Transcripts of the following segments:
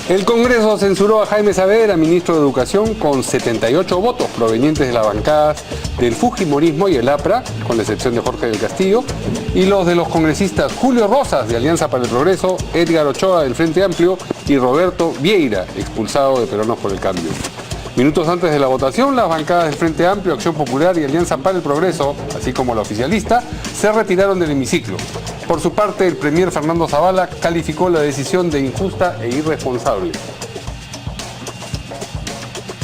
El Congreso censuró a Jaime Saavedra, ministro de Educación, con 78 votos provenientes de las bancadas del Fujimorismo y el APRA, con la excepción de Jorge del Castillo, y los de los congresistas Julio Rosas, de Alianza para el Progreso, Edgar Ochoa, del Frente Amplio, y Roberto Vieira, expulsado de Peruanos por el Cambio. Minutos antes de la votación, las bancadas del Frente Amplio, Acción Popular y Alianza para el Progreso, así como la oficialista, se retiraron del hemiciclo. Por su parte, el premier Fernando Zavala calificó la decisión de injusta e irresponsable.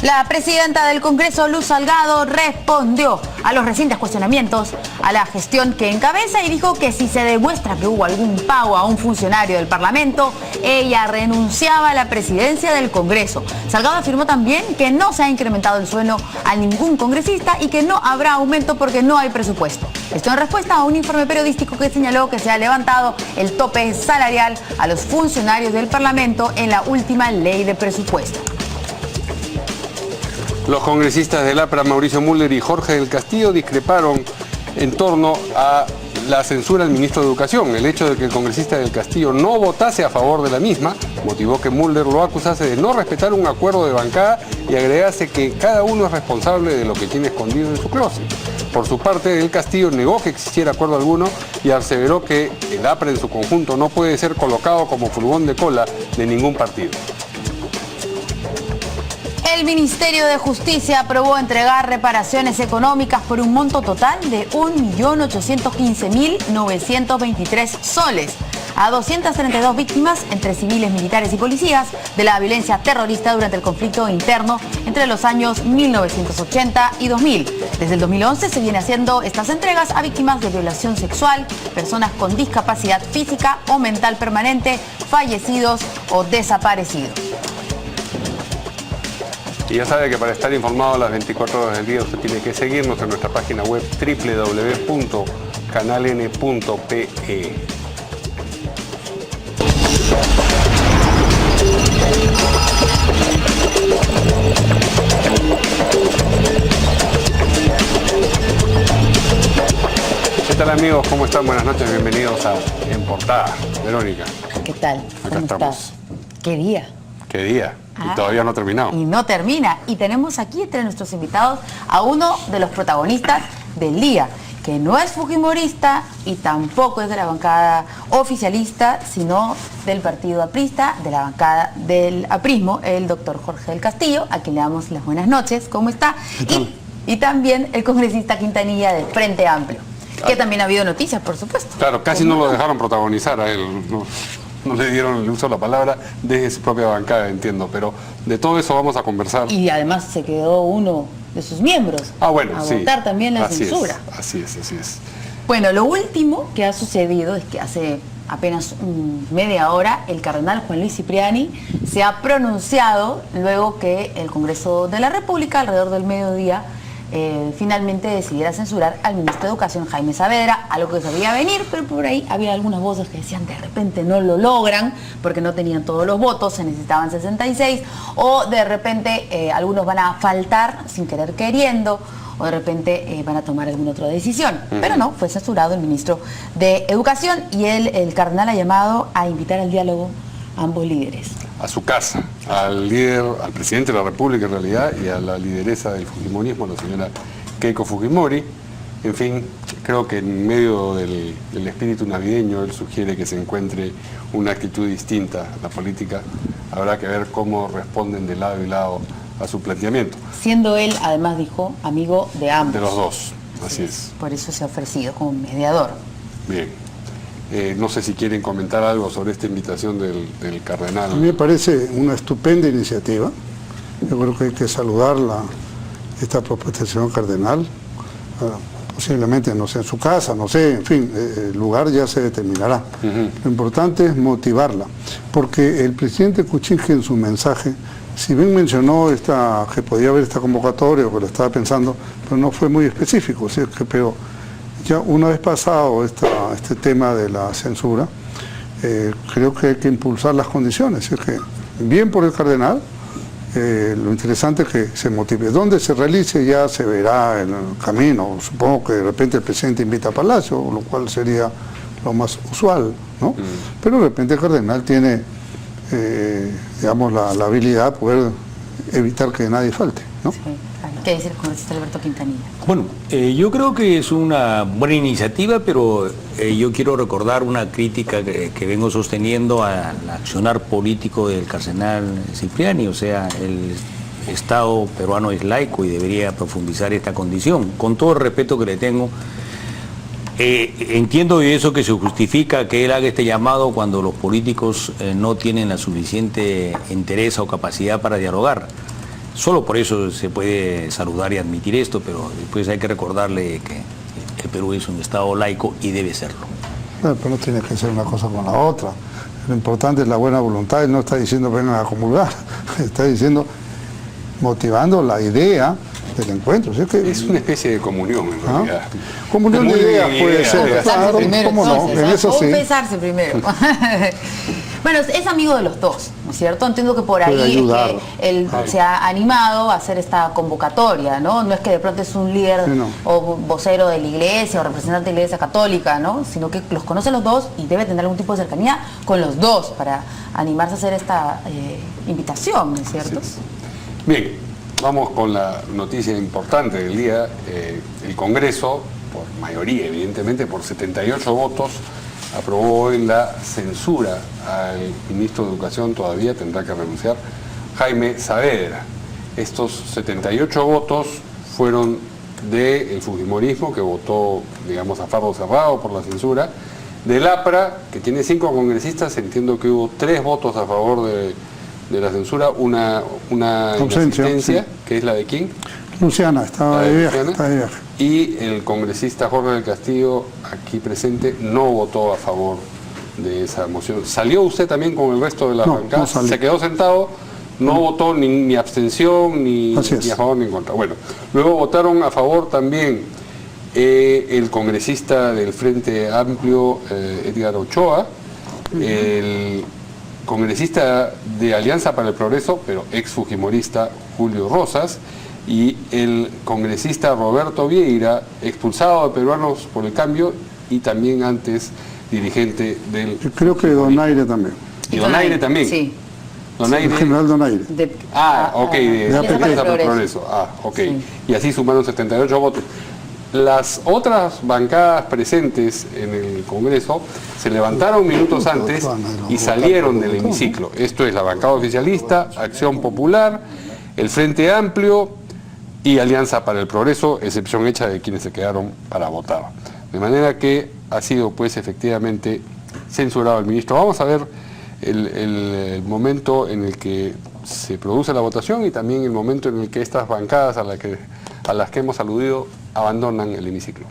La presidenta del Congreso, Luz Salgado, respondió a los recientes cuestionamientos a la gestión que encabeza y dijo que si se demuestra que hubo algún pago a un funcionario del Parlamento, ella renunciaba a la presidencia del Congreso. Salgado afirmó también que no se ha incrementado el sueldo a ningún congresista y que no habrá aumento porque no hay presupuesto. Esto en respuesta a un informe periodístico que señaló que se ha levantado el tope salarial a los funcionarios del Parlamento en la última ley de presupuesto. Los congresistas del APRA, Mauricio Müller y Jorge del Castillo, discreparon en torno a la censura al ministro de Educación. El hecho de que el congresista del Castillo no votase a favor de la misma motivó que Müller lo acusase de no respetar un acuerdo de bancada y agregase que cada uno es responsable de lo que tiene escondido en su closet. Por su parte, el Castillo negó que existiera acuerdo alguno y aseveró que el APRA en su conjunto no puede ser colocado como furgón de cola de ningún partido. El Ministerio de Justicia aprobó entregar reparaciones económicas por un monto total de 1.815.923 soles a 232 víctimas, entre civiles, militares y policías, de la violencia terrorista durante el conflicto interno entre los años 1980 y 2000. Desde el 2011 se viene haciendo estas entregas a víctimas de violación sexual, personas con discapacidad física o mental permanente, fallecidos o desaparecidos. Y ya sabe que para estar informado las 24 horas del día usted tiene que seguirnos en nuestra página web www.canaln.pe. ¿Qué tal, amigos? ¿Cómo están? Buenas noches, bienvenidos a En Portada. Verónica. ¿Qué tal? Acá ¿Cómo estamos. estás? ¿Qué día? ¿Qué día? Y todavía no ha terminado. Y no termina. Y tenemos aquí entre nuestros invitados a uno de los protagonistas del día, que no es fujimorista y tampoco es de la bancada oficialista, sino del partido aprista, de la bancada del aprismo, el doctor Jorge del Castillo, a quien le damos las buenas noches. ¿Cómo está? Y también el congresista Quintanilla del Frente Amplio, que también ha habido noticias, por supuesto. Claro, casi no lo dejaron protagonizar a él. No le dieron el uso de la palabra desde su propia bancada, entiendo, pero de todo eso vamos a conversar. Y además se quedó uno de sus miembros a votar también la censura. Así es. Bueno, lo último que ha sucedido es que hace apenas media hora el cardenal Juan Luis Cipriani se ha pronunciado luego que el Congreso de la República, alrededor del mediodía, finalmente decidiera censurar al ministro de Educación, Jaime Saavedra, algo que se veía venir, pero por ahí había algunas voces que decían de repente no lo logran porque no tenían todos los votos, se necesitaban 66, o de repente algunos van a faltar sin querer queriendo, o de repente van a tomar alguna otra decisión. Pero no, fue censurado el ministro de Educación y el cardenal ha llamado a invitar al diálogo a ambos líderes. A su casa, al líder, al presidente de la República en realidad, y a la lideresa del fujimorismo, la señora Keiko Fujimori. En fin, creo que en medio del espíritu navideño él sugiere que se encuentre una actitud distinta a la política. Habrá que ver cómo responden de lado y lado a su planteamiento. Siendo él, además dijo, amigo de ambos. De los dos, así es. Por eso se ha ofrecido como mediador. Bien. No sé si quieren comentar algo sobre esta invitación del cardenal. A mí me parece una estupenda iniciativa. Yo creo que hay que saludar esta propuesta del señor cardenal. Posiblemente, no sé, en su casa, no sé, en fin, el lugar ya se determinará. Lo importante es motivarla, porque el presidente Kuczynski en su mensaje, si bien mencionó que podía haber esta convocatoria o que lo estaba pensando, pero no fue muy específico, ¿sí? Pero ya una vez pasado este tema de la censura, creo que hay que impulsar las condiciones. Es que, bien por el cardenal, lo interesante es que se motive. Donde se realice ya se verá en el camino. Supongo que de repente el presidente invita a Palacio, lo cual sería lo más usual, ¿no? Pero de repente el cardenal tiene digamos, la habilidad de poder evitar que nadie falte, ¿no? Sí. ¿Qué dice el congresista Alberto Quintanilla? Bueno, yo creo que es una buena iniciativa, pero yo quiero recordar una crítica que vengo sosteniendo al accionar político del cardenal Cipriani. O sea, el Estado peruano es laico y debería profundizar esta condición. Con todo el respeto que le tengo, entiendo eso que se justifica que él haga este llamado cuando los políticos no tienen la suficiente interés o capacidad para dialogar. Solo por eso se puede saludar y admitir esto, pero después hay que recordarle que el Perú es un Estado laico y debe serlo. Pero no tiene que ser una cosa con la otra. Lo importante es la buena voluntad. Él no está diciendo vengan a comulgar, está diciendo, motivando la idea del encuentro. ¿Sí? Es una especie de comunión, en realidad. Comunión de ideas puede ser. Confesarse Claro, primero, ¿cómo no? entonces, En eso sí. confesarse primero. Bueno, es amigo de los dos, ¿no es cierto? Entiendo que por Puede ahí es ayudarlo. que él se ha animado a hacer esta convocatoria, ¿no? No es que de pronto es un líder Sí, no. o vocero de la iglesia o representante de la iglesia católica, ¿no? Sino que los conoce los dos y debe tener algún tipo de cercanía con los dos para animarse a hacer esta invitación, ¿no es cierto? Sí. Bien, vamos con la noticia importante del día. El Congreso, por mayoría, evidentemente, por 78 votos, aprobó hoy la censura al ministro de Educación, todavía tendrá que renunciar, Jaime Saavedra. Estos 78 votos fueron del fujimorismo, que votó, digamos, a fardo cerrado por la censura, del APRA, que tiene 5 congresistas. Entiendo que hubo 3 votos a favor de la censura, una inasistencia, sí. que es la de quién. Luciana estaba de viaje, está de viaje. Y el congresista Jorge del Castillo, aquí presente, no votó a favor de esa moción. ¿Salió usted también con el resto de la bancada? No salí. Se quedó sentado, no votó ni abstención, ni a favor ni en contra. Bueno, luego votaron a favor también el congresista del Frente Amplio, Edgar Ochoa, el congresista de Alianza para el Progreso, pero ex fujimorista, Julio Rosas, y el congresista Roberto Vieira, expulsado de Peruanos por el Cambio y también antes dirigente del... Yo creo que Donaire también. Y Donaire también. Sí. El general Donaire. Ok, de APP. Alianza para el Progreso. Ok. Sí. Y así sumaron 78 votos. Las otras bancadas presentes en el Congreso se levantaron minutos antes y salieron del hemiciclo. Esto es la bancada oficialista, Acción Popular, el Frente Amplio y Alianza para el Progreso, excepción hecha de quienes se quedaron para votar. De manera que ha sido, pues, efectivamente censurado el ministro. Vamos a ver el momento en el que se produce la votación y también el momento en el que estas bancadas a las que hemos aludido abandonan el hemiciclo.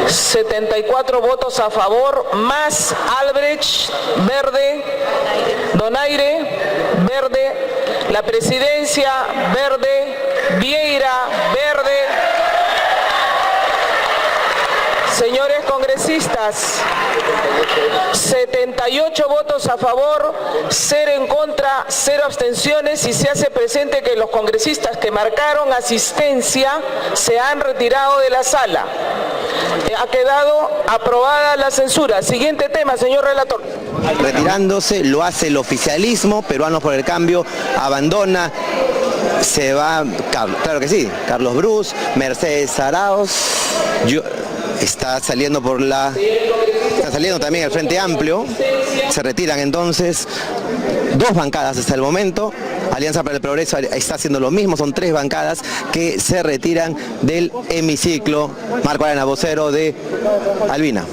74 votos a favor, más Albrecht, verde, Donaire, verde, la presidencia, verde, Vieira, verde. Señores congresistas, 78 votos a favor, 0 en contra, 0 abstenciones, y se hace presente que los congresistas que marcaron asistencia se han retirado de la sala. Ha quedado aprobada la censura. Siguiente tema, señor relator. Retirándose, lo hace el oficialismo, Peruanos por el Cambio abandona, se va, claro que sí, Carlos Brus, Mercedes Arauz, está saliendo también el Frente Amplio, se retiran entonces 2 bancadas hasta el momento. Alianza para el Progreso está haciendo lo mismo, son 3 bancadas que se retiran del hemiciclo. Marco Arana, vocero de Albina.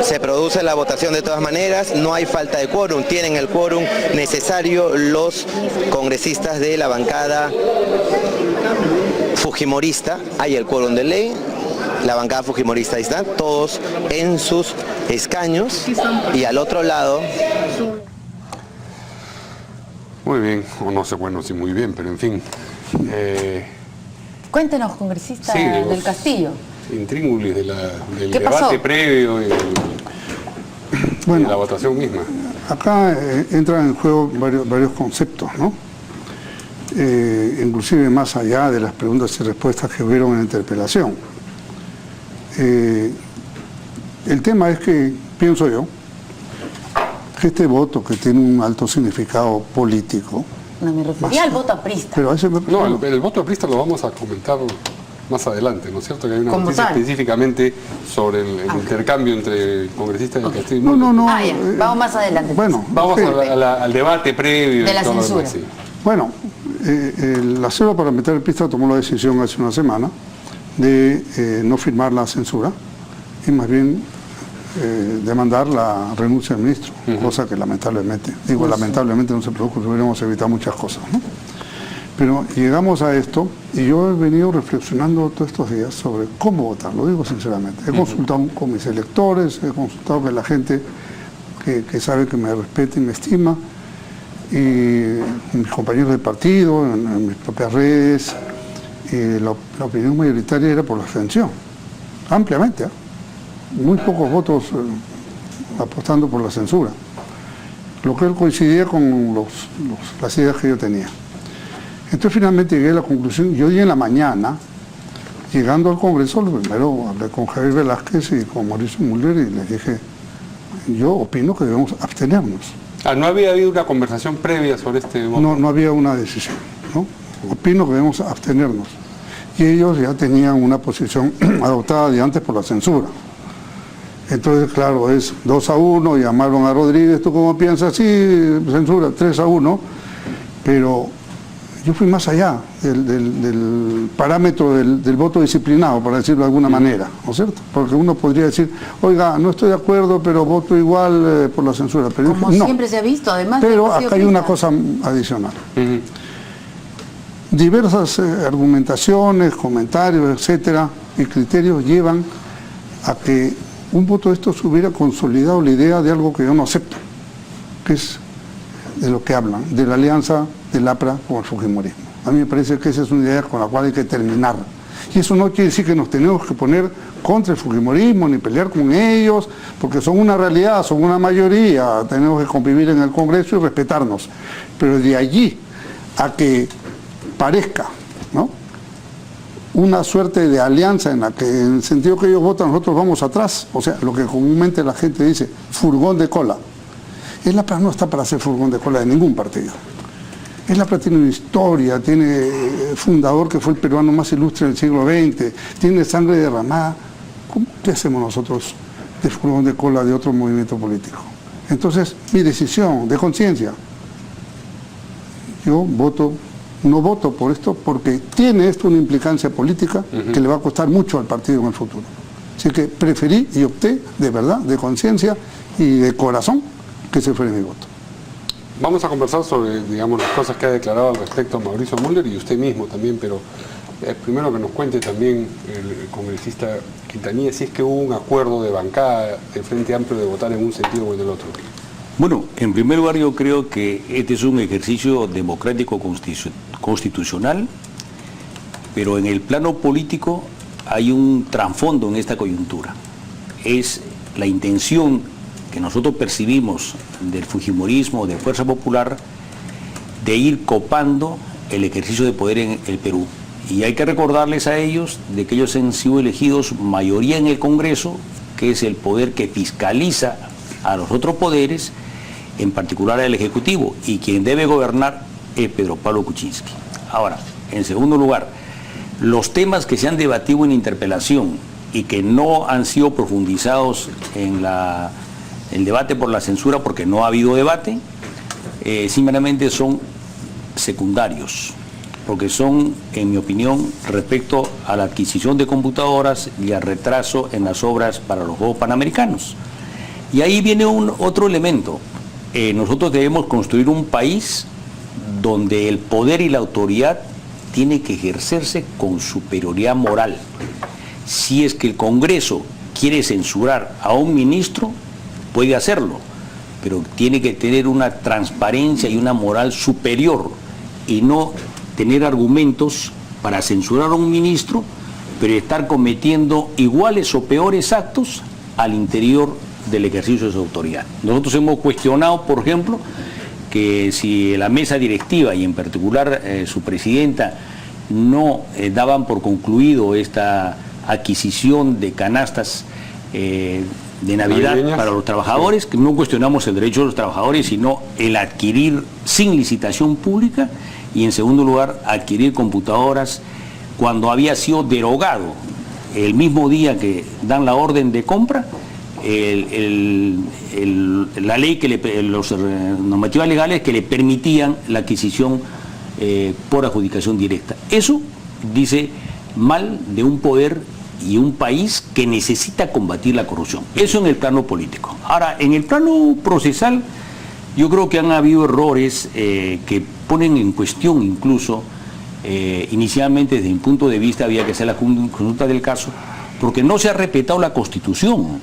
Se produce la votación de todas maneras, no hay falta de quórum, tienen el quórum necesario los congresistas de la bancada fujimorista, hay el quórum de ley, la bancada fujimorista ahí está, todos en sus escaños, y al otro lado... Muy bien, o no sé, bueno, sí, muy bien, pero en fin. Cuéntenos, congresista Sí, del Castillo. Intríngulis del ¿Qué debate pasó? previo y Bueno, la votación misma. acá entran en juego varios conceptos, ¿no? Inclusive más allá de las preguntas y respuestas que hubieron en la interpelación. El tema es que, pienso yo, que este voto que tiene un alto significado político... No, me refería al voto aprista. Pero a ese me No, el voto aprista lo vamos a comentar más adelante, ¿no es cierto? Que hay una Como noticia tal. específicamente sobre el intercambio entre el congresista del Castillo y No, Mulder. no, no. Ah, ya, vamos más adelante. Bueno, Vamos ok. al debate previo. De y la todo lo censura. demás, sí. Bueno, la célula parlamentaria del PISTA tomó la decisión hace una semana de no firmar la censura y más bien demandar la renuncia del ministro, cosa que lamentablemente, lamentablemente no se produjo, hubiéramos evitado muchas cosas, ¿no? Pero llegamos a esto y yo he venido reflexionando todos estos días sobre cómo votar, lo digo sinceramente. He consultado con mis electores, he consultado con la gente que sabe que me respeta y me estima, y mis compañeros de partido, en mis propias redes, y la opinión mayoritaria era por la abstención, ampliamente, muy pocos votos apostando por la censura, lo que coincidía con las ideas que yo tenía. Entonces finalmente llegué a la conclusión, yo hoy en la mañana, llegando al Congreso, primero hablé con Javier Velázquez y con Mauricio Mulder y les dije, yo opino que debemos abstenernos. ¿No había habido una conversación previa sobre este voto? No había una decisión, ¿no? Opino que debemos abstenernos. Y ellos ya tenían una posición adoptada de antes por la censura. Entonces, claro, es 2-1, llamaron a Rodríguez, ¿tú cómo piensas? Sí, censura, 3-1, pero yo fui más allá del parámetro del voto disciplinado, para decirlo de alguna manera, ¿no es cierto? Porque uno podría decir, oiga, no estoy de acuerdo, pero voto igual por la censura. Pero Como no. siempre se ha visto, además. Pero del acá hay una Castillo cosa adicional. Diversas argumentaciones, comentarios, etcétera, y criterios llevan a que un voto de estos hubiera consolidado la idea de algo que yo no acepto, que es de lo que hablan, de la alianza del APRA con el fujimorismo. A mí me parece que esa es una idea con la cual hay que terminar. Y eso no quiere decir que nos tenemos que poner contra el fujimorismo ni pelear con ellos, porque son una realidad, son una mayoría, tenemos que convivir en el Congreso y respetarnos. Pero de allí a que parezca, ¿no?, una suerte de alianza en la que en el sentido que ellos votan nosotros vamos atrás, o sea, lo que comúnmente la gente dice, furgón de cola. El APRA no está para ser furgón de cola de ningún partido. El APRA tiene una historia, tiene fundador que fue el peruano más ilustre del siglo XX, tiene sangre derramada. ¿Qué hacemos nosotros de furgón de cola de otro movimiento político? Entonces, mi decisión de conciencia, yo no voto por esto porque tiene esto una implicancia política que le va a costar mucho al partido en el futuro. Así que preferí y opté de verdad, de conciencia y de corazón que ese fuera mi voto. Vamos a conversar sobre, digamos, las cosas que ha declarado al respecto Mauricio Mulder y usted mismo también, pero primero que nos cuente también el congresista Quintanilla si es que hubo un acuerdo de bancada del Frente Amplio de votar en un sentido o en el otro. Bueno, en primer lugar yo creo que este es un ejercicio democrático constitucional, pero en el plano político hay un trasfondo en esta coyuntura. Es la intención que nosotros percibimos del fujimorismo, de Fuerza Popular, de ir copando el ejercicio de poder en el Perú. Y hay que recordarles a ellos de que ellos han sido elegidos mayoría en el Congreso, que es el poder que fiscaliza a los otros poderes, en particular al Ejecutivo, y quien debe gobernar es Pedro Pablo Kuczynski. Ahora, en segundo lugar, los temas que se han debatido en interpelación y que no han sido profundizados en el debate por la censura, porque no ha habido debate, simplemente son secundarios, porque son, en mi opinión, respecto a la adquisición de computadoras y al retraso en las obras para los Juegos Panamericanos. Y ahí viene otro elemento. Nosotros debemos construir un país donde el poder y la autoridad tiene que ejercerse con superioridad moral. Si es que el Congreso quiere censurar a un ministro, puede hacerlo, pero tiene que tener una transparencia y una moral superior y no tener argumentos para censurar a un ministro, pero estar cometiendo iguales o peores actos al interior del ejercicio de su autoridad. Nosotros hemos cuestionado, por ejemplo, que si la mesa directiva y en particular su presidenta no daban por concluido esta adquisición de canastas de Navidad Navideñas. para los trabajadores, que no cuestionamos el derecho de los trabajadores, sino el adquirir sin licitación pública, y en segundo lugar, adquirir computadoras cuando había sido derogado el mismo día que dan la orden de compra, la ley, los normativas legales que le permitían la adquisición por adjudicación directa. Eso dice mal de un poder y un país que necesita combatir la corrupción. Eso en el plano político. Ahora, en el plano procesal, yo creo que han habido errores que ponen en cuestión incluso, inicialmente desde mi punto de vista había que hacer la consulta del caso, porque no se ha respetado la Constitución.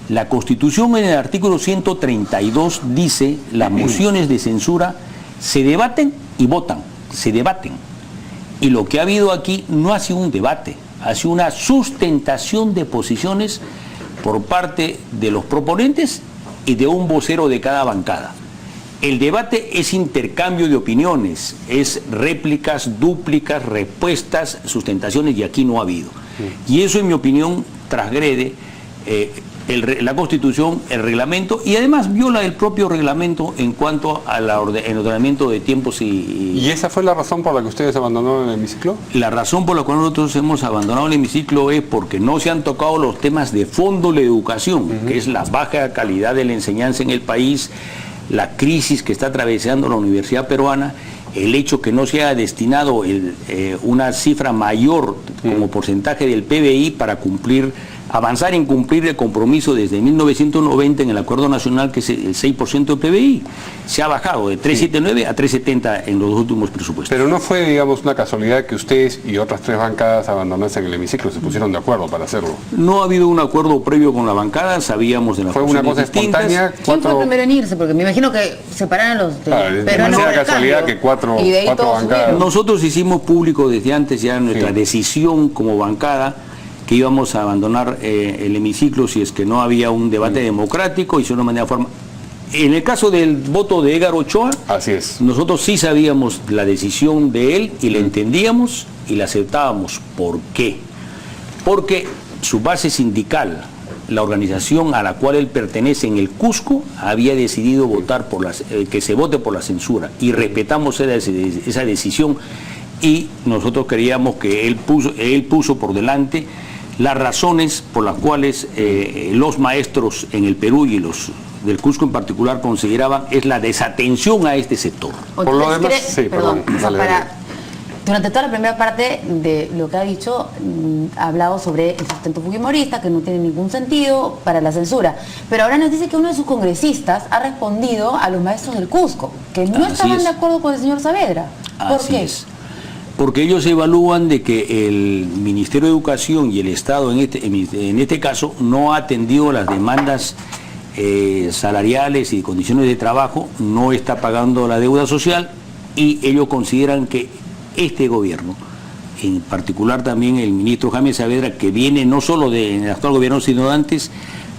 La Constitución en el artículo 132 dice: las mociones de censura se debaten y votan, se debaten. Y lo que ha habido aquí no ha sido un debate, ha sido una sustentación de posiciones por parte de los proponentes y de un vocero de cada bancada. El debate es intercambio de opiniones, es réplicas, dúplicas, respuestas, sustentaciones, y aquí no ha habido. Y eso, en mi opinión, transgrede la Constitución, el reglamento, y además viola el propio reglamento en cuanto al ordenamiento de tiempos ¿Y esa fue la razón por la que ustedes abandonaron el hemiciclo? La razón por la cual nosotros hemos abandonado el hemiciclo es porque no se han tocado los temas de fondo de la educación, que es la baja calidad de la enseñanza en el país, la crisis que está atravesando la universidad peruana, el hecho que no se haya destinado una cifra mayor como porcentaje del PBI para avanzar en cumplir el compromiso desde 1990 en el Acuerdo Nacional, que es el 6% del PBI. Se ha bajado de 3,79 a 3,70 en los últimos presupuestos. Pero no fue, digamos, una casualidad que ustedes y otras 3 bancadas abandonasen el hemiciclo, se pusieron de acuerdo para hacerlo. No ha habido un acuerdo previo con la bancada, sabíamos de las Fue una cosa distintas. espontánea. ¿Quién fue el primero en irse? Porque me imagino que separaron los de Claro, peruanos demasiada del casualidad cambio. que cuatro Y de ahí todos bancadas. subieron. Nosotros hicimos público desde antes ya nuestra Sí. decisión como bancada, que íbamos a abandonar el hemiciclo si es que no había un debate democrático y si no manera forma. En el caso del voto de Edgar Ochoa, Así es. nosotros sí sabíamos la decisión de él y la entendíamos y la aceptábamos. ¿Por qué? Porque su base sindical, la organización a la cual él pertenece en el Cusco, había decidido votar que se vote por la censura, y respetamos esa decisión, y nosotros creíamos que él puso por delante las razones por las cuales los maestros en el Perú y los del Cusco en particular consideraban es la desatención a este sector. Por lo Entonces, demás, sí, perdón, o sea, dale, dale. durante toda la primera parte de lo que ha dicho, ha hablado sobre el sustento fujimorista, que no tiene ningún sentido para la censura. Pero ahora nos dice que uno de sus congresistas ha respondido a los maestros del Cusco, que no Así estaban es. de acuerdo con el señor Saavedra. ¿Por Así qué? es. Porque ellos evalúan de que el Ministerio de Educación y el Estado en este caso no ha atendido las demandas salariales y condiciones de trabajo, no está pagando la deuda social, y ellos consideran que este gobierno, en particular también el ministro Jaime Saavedra, que viene no solo del actual gobierno sino de antes,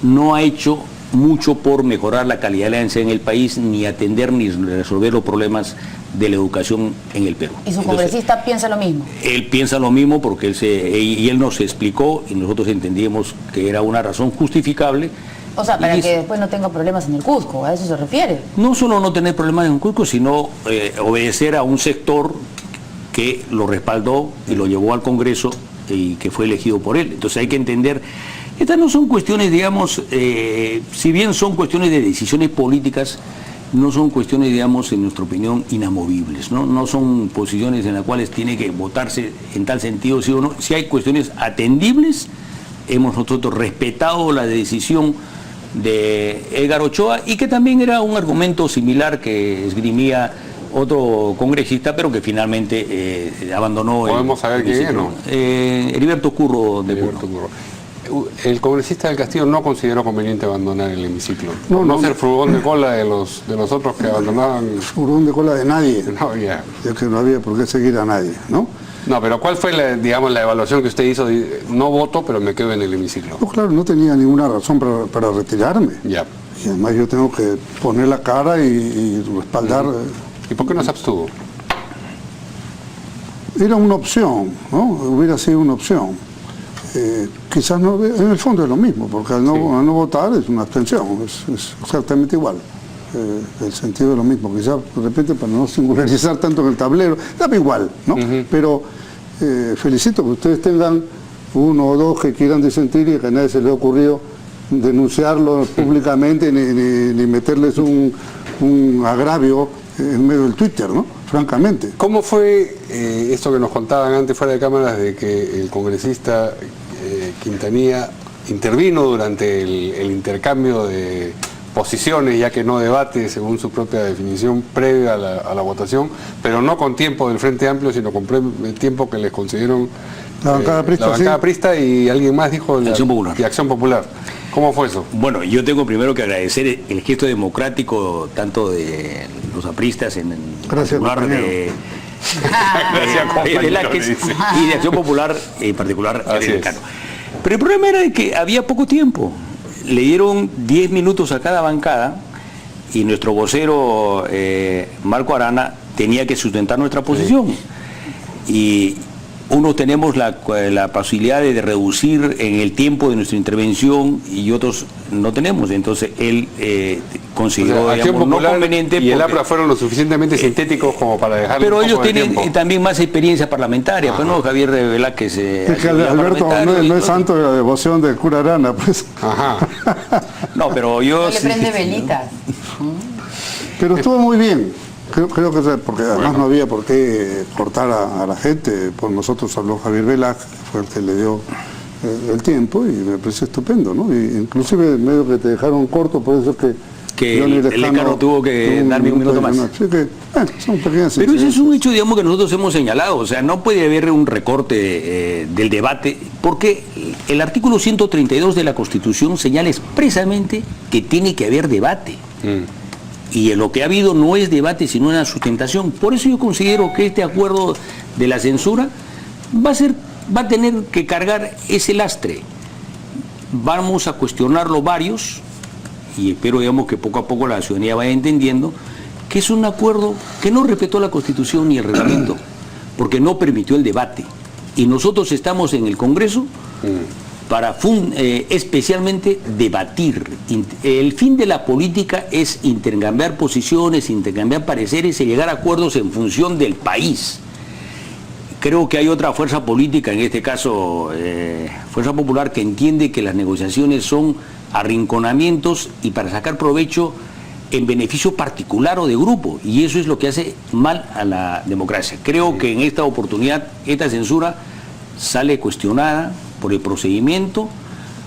no ha hecho mucho por mejorar la calidad de la enseñanza en el país, ni atender ni resolver los problemas de la educación en el Perú. ¿Y su Entonces, congresista piensa lo mismo? él piensa lo mismo porque él nos explicó y nosotros entendíamos que era una razón justificable. O sea, para Y que después no tenga problemas en el Cusco, ¿a eso se refiere? no solo no tener problemas en Cusco, sino obedecer a un sector que lo respaldó y lo llevó al Congreso y que fue elegido por él. Entonces hay que entender, estas no son cuestiones, digamos, si bien son cuestiones de decisiones políticas, no son cuestiones, digamos, en nuestra opinión, inamovibles, ¿no? No son posiciones en las cuales tiene que votarse en tal sentido, sí o no. Si hay cuestiones atendibles, hemos nosotros respetado la decisión de Edgar Ochoa, y que también era un argumento similar que esgrimía otro congresista, pero que finalmente abandonó. ¿Podemos saber quién es, no? Heriberto Curro de Heriberto Puno. Curro. El congresista del Castillo no consideró conveniente abandonar el hemiciclo. No, ser frugón de cola de los otros que abandonaban. Furón de cola de nadie. No había. Ya que no había por qué seguir a nadie, ¿no? No, pero ¿cuál fue la evaluación que usted hizo? No voto, pero me quedo en el hemiciclo. No, claro, no tenía ninguna razón para retirarme. Ya. Y además yo tengo que poner la cara y respaldar. ¿Y por qué no se abstuvo? Era una opción, ¿no? Hubiera sido una opción. quizás no, en el fondo es lo mismo, porque al no votar es una abstención, es exactamente igual. El sentido es lo mismo, quizás de repente para no singularizar tanto en el tablero, da igual, ¿no? Pero felicito que ustedes tengan uno o dos que quieran disentir y que a nadie se le ha ocurrido denunciarlo públicamente ni meterles un agravio en medio del Twitter, ¿no? Francamente. ¿Cómo fue esto que nos contaban antes fuera de cámaras de que el congresista Quintanilla intervino durante el intercambio de posiciones, ya que no debate, según su propia definición, previa a la votación, pero no con tiempo del Frente Amplio, sino con el tiempo que les concedieron la bancada Prista, y alguien más dijo Acción Popular. Y Acción Popular. ¿Cómo fue eso? Bueno, yo tengo primero que agradecer el gesto democrático tanto de los apristas en particular de Velázquez y de Acción Popular en particular de Cano. Pero el problema era de que había poco tiempo. Le dieron 10 minutos a cada bancada y nuestro vocero Marco Arana tenía que sustentar nuestra posición. Y unos tenemos la posibilidad de reducir en el tiempo de nuestra intervención y otros no tenemos. Entonces él consideró, digamos, no conveniente. Y el APRA fueron lo suficientemente sintéticos como para dejarle pero un poco ellos de tienen tiempo. También más experiencia parlamentaria. Pues no, Javier Velázquez. Es que Alberto no es santo de la devoción del cura Arana, pues. Ajá. No, pero yo. No le prende velitas. Pero estuvo muy bien. Creo que porque además no había por qué cortar a la gente. Por nosotros habló Javier Velázquez, fue el que le dio el tiempo y me parece estupendo, ¿no? Y inclusive medio que te dejaron corto, por eso que el Lecano tuvo que darme un minuto más. Así que, son pequeñas. Pero ese es un hecho, digamos, que nosotros hemos señalado. O sea, no puede haber un recorte del debate, porque el artículo 132 de la Constitución señala expresamente que tiene que haber debate. Y lo que ha habido no es debate, sino una sustentación. Por eso yo considero que este acuerdo de la censura va a tener que cargar ese lastre. Vamos a cuestionarlo varios, y espero, digamos, que poco a poco la ciudadanía vaya entendiendo que es un acuerdo que no respetó la Constitución ni el reglamento, porque no permitió el debate. Y nosotros estamos en el Congreso para especialmente debatir. El fin de la política es intercambiar posiciones, intercambiar pareceres y llegar a acuerdos en función del país. Creo que hay otra fuerza política, en este caso Fuerza Popular, que entiende que las negociaciones son arrinconamientos y para sacar provecho en beneficio particular o de grupo, y eso es lo que hace mal a la democracia. Creo que en esta oportunidad esta censura sale cuestionada por el procedimiento.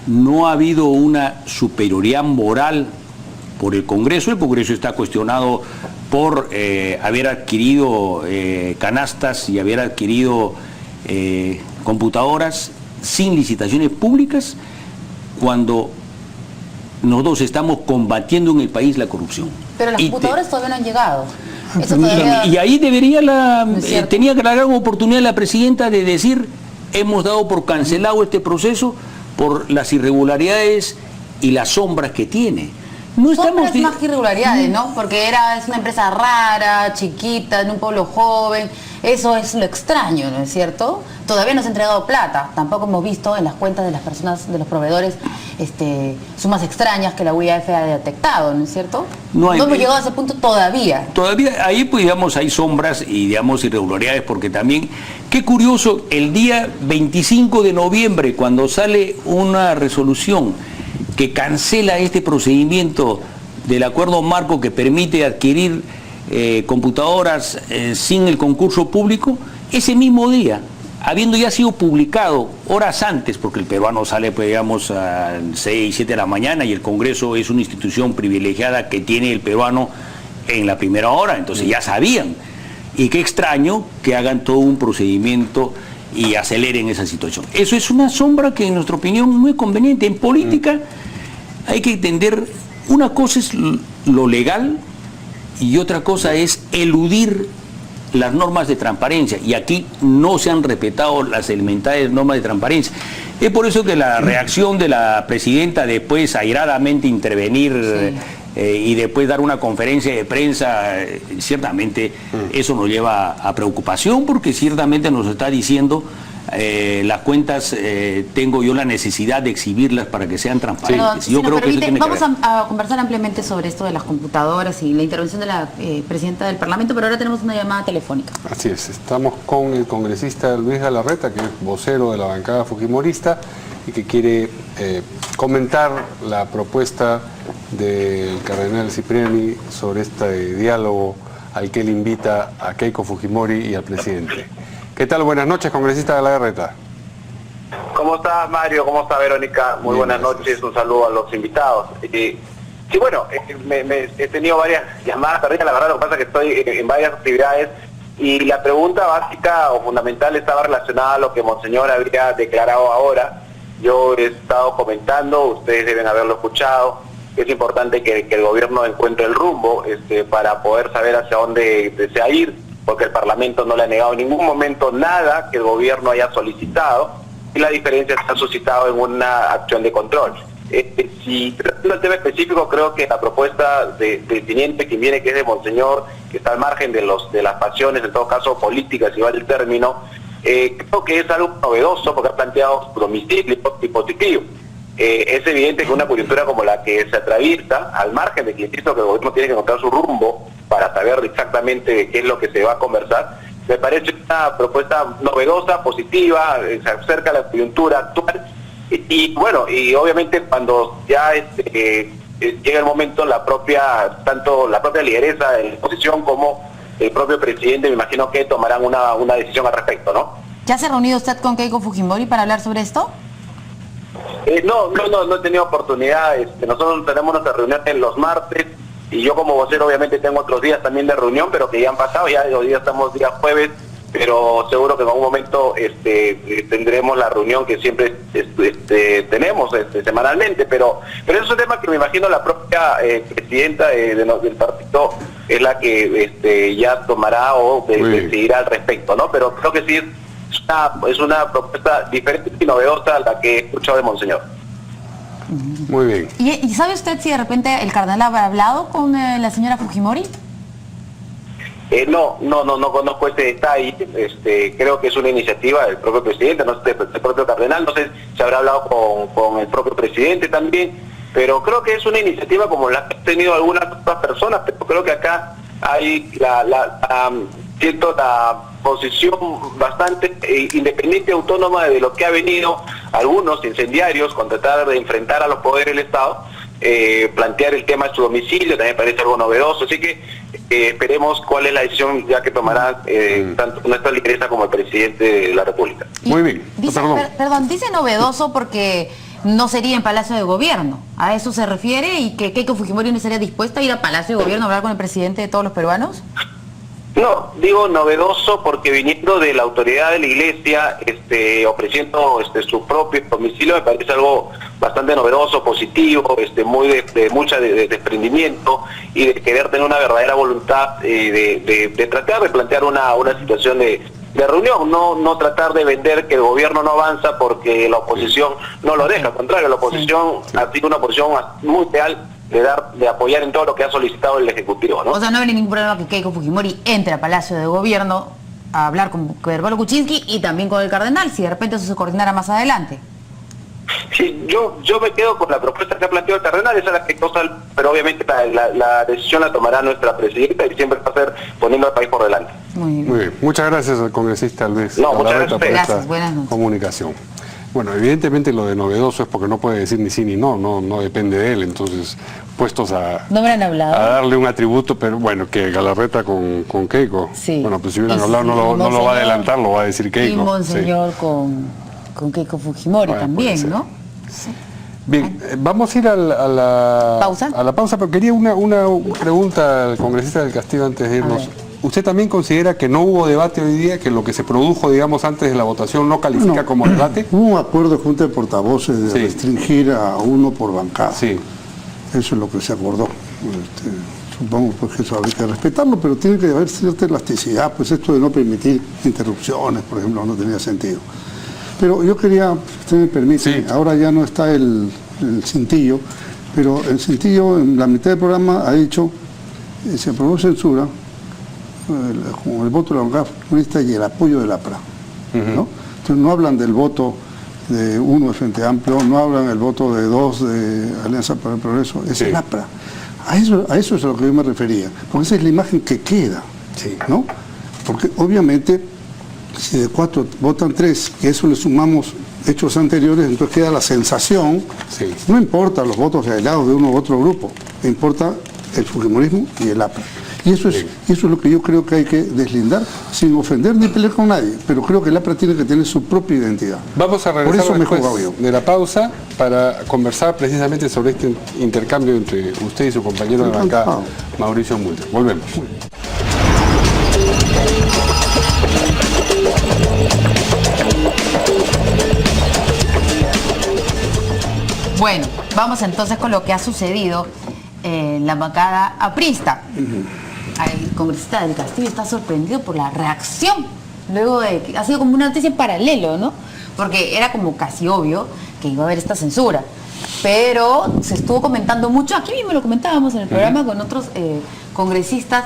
No ha habido una superioridad moral por el Congreso está cuestionado por haber adquirido canastas y haber adquirido computadoras sin licitaciones públicas, cuando nosotros estamos combatiendo en el país la corrupción. Pero las computadoras todavía no han llegado. Eso y ahí debería tenía que la gran oportunidad la presidenta de decir: hemos dado por cancelado este proceso por las irregularidades y las sombras que tiene. No estamos más que irregularidades, ¿no? Porque es una empresa rara, chiquita, en un pueblo joven. Eso es lo extraño, ¿no es cierto? Todavía no se ha entregado plata. Tampoco hemos visto en las cuentas de las personas, de los proveedores, sumas extrañas que la UIAF ha detectado, ¿no es cierto? No hemos llegado a ese punto todavía. Todavía ahí, pues, digamos, hay sombras y, digamos, irregularidades, porque también, qué curioso, el día 25 de noviembre, cuando sale una resolución que cancela este procedimiento del acuerdo marco que permite adquirir computadoras sin el concurso público, ese mismo día, habiendo ya sido publicado horas antes, porque el peruano sale, pues, digamos, a 6, 7 de la mañana y el Congreso es una institución privilegiada que tiene el peruano en la primera hora, entonces ya sabían. Y qué extraño que hagan todo un procedimiento y aceleren esa situación. Eso es una sombra que, en nuestra opinión, no es conveniente. En política hay que entender, una cosa es lo legal y otra cosa es eludir las normas de transparencia, y aquí no se han respetado las elementales normas de transparencia. Es por eso que la reacción de la presidenta, después airadamente intervenir y después dar una conferencia de prensa, ciertamente eso nos lleva a preocupación, porque ciertamente nos está diciendo las cuentas tengo yo la necesidad de exhibirlas para que sean transparentes. Pero, yo si creo nos permite, que eso tiene vamos que ver. a conversar ampliamente sobre esto de las computadoras y la intervención de la presidenta del Parlamento, pero ahora tenemos una llamada telefónica. Así es, estamos con el congresista Luis Galarreta, que es vocero de la bancada fujimorista y que quiere comentar la propuesta del cardenal Cipriani sobre este diálogo al que él invita a Keiko Fujimori y al presidente. ¿Qué tal? Buenas noches, congresista Galarreta. ¿Cómo estás, Mario? ¿Cómo está, Verónica? Muy Bien, buenas gracias. noches, un saludo a los invitados. Sí, bueno, he tenido varias llamadas arriba, la verdad lo que pasa es que estoy en varias actividades y la pregunta básica o fundamental estaba relacionada a lo que Monseñor había declarado ahora. Yo he estado comentando, ustedes deben haberlo escuchado, es importante que el gobierno encuentre el rumbo para poder saber hacia dónde desea ir, porque el Parlamento no le ha negado en ningún momento nada que el gobierno haya solicitado y la diferencia se ha suscitado en una acción de control. Si tratando el tema específico, creo que la propuesta del teniente que viene, que es de Monseñor, que está al margen de las pasiones, en todo caso políticas, si vale el término, creo que es algo novedoso porque ha planteado domicilio y positivo. Es evidente que una coyuntura como la que se atraviesa, al margen de que insisto que el gobierno tiene que encontrar su rumbo para saber exactamente qué es lo que se va a conversar, me parece una propuesta novedosa, positiva, se acerca a la coyuntura actual y bueno, y obviamente cuando ya llega el momento, tanto la propia lideresa de la oposición como el propio presidente, me imagino que tomarán una decisión al respecto, ¿no? ¿Ya se ha reunido usted con Keiko Fujimori para hablar sobre esto? No he tenido oportunidad. Nosotros tenemos nuestra reunión en los martes y yo como vocero obviamente tengo otros días también de reunión, pero que ya han pasado, ya hoy día estamos día jueves, pero seguro que en algún momento tendremos la reunión que siempre tenemos semanalmente, pero es un tema que me imagino la propia presidenta del partido es la que ya tomará o decidirá al respecto, ¿no? Pero creo que sí es una propuesta diferente y novedosa a la que he escuchado de Monseñor. Muy bien. ¿Y sabe usted si de repente el cardenal habrá hablado con la señora Fujimori? No conozco este detalle. Creo que es una iniciativa del propio presidente, no sé, del propio cardenal, no sé si habrá hablado con el propio presidente también, pero creo que es una iniciativa como la que han tenido algunas otras personas, pero creo que acá hay siento la posición bastante independiente y autónoma de lo que ha venido algunos incendiarios con tratar de enfrentar a los poderes del Estado, plantear el tema de su domicilio, también parece algo novedoso, así que esperemos cuál es la decisión ya que tomará tanto nuestra lideresa como el presidente de la República. Muy bien. Dice, perdón, dice novedoso porque no sería en Palacio de Gobierno. ¿A eso se refiere? ¿Y que Keiko Fujimori no estaría dispuesta a ir a Palacio de Gobierno a hablar con el presidente de todos los peruanos? No, digo novedoso porque viniendo de la autoridad de la Iglesia, ofreciendo su propio domicilio, me parece algo bastante novedoso, positivo, muy de mucha de desprendimiento y de querer tener una verdadera voluntad de tratar de plantear una situación de reunión, no tratar de vender que el gobierno no avanza porque la oposición no lo deja, al contrario, la oposición ha sido una oposición muy real de apoyar en todo lo que ha solicitado el Ejecutivo, ¿no? O sea, no hay ningún problema que Keiko Fujimori entre a Palacio de Gobierno a hablar con Herbalo Kuczynski y también con el cardenal, si de repente eso se coordinara más adelante. Sí, yo me quedo con la propuesta que ha planteado el cardenal, esa es la que cosa, pero obviamente la decisión la tomará nuestra presidenta y siempre va a ser poniendo al país por delante. Muy bien. Muchas gracias al congresista Luis Galarreta por esta buenas noches. comunicación. Bueno, evidentemente lo de novedoso es porque no puede decir ni sí ni no depende de él, entonces puestos a darle un atributo, pero bueno, que Galarreta con Keiko, sí. Bueno, pues si hubieran hablado no lo va a adelantar, lo va a decir Keiko. Y Monseñor sí. con Keiko Fujimori también, ¿no? Sí. Bien, vamos a ir a la pausa, pero quería una pregunta al congresista del Castillo antes de irnos. ¿Usted también considera que no hubo debate hoy día, que lo que se produjo, digamos, antes de la votación no califica como debate? Hubo un acuerdo de Junta de Portavoces de restringir a uno por bancada. Sí. Eso es lo que se acordó. Supongo pues, que eso habría que respetarlo, pero tiene que haber cierta elasticidad, pues esto de no permitir interrupciones, por ejemplo, no tenía sentido. Pero yo quería, si usted me permite, ahora ya no está el cintillo, pero el cintillo en la mitad del programa ha dicho, se aprobó censura, con el voto de la bancada comunista y el apoyo de la APRA, ¿no? Entonces no hablan del voto de uno de Frente Amplio, no hablan del voto de 2 de Alianza para el Progreso, es el APRA. A eso es a lo que yo me refería, porque esa es la imagen que queda, ¿no? Porque obviamente, si de 4 votan 3, y a eso le sumamos hechos anteriores, entonces queda la sensación, no importa los votos aislados de uno u otro grupo, importa el fujimorismo y el APRA. Y eso es lo que yo creo que hay que deslindar, sin ofender ni pelear con nadie, pero creo que el APRA tiene que tener su propia identidad. Vamos a regresar después de la pausa para conversar precisamente sobre este intercambio entre usted y su compañero de bancada, Mauricio Mulder. Volvemos. Bueno, vamos entonces con lo que ha sucedido en la bancada aprista. El congresista del Castillo está sorprendido por la reacción, luego de que ha sido como una noticia en paralelo, ¿no? Porque era como casi obvio que iba a haber esta censura, pero se estuvo comentando mucho, aquí mismo lo comentábamos en el programa con otros congresistas,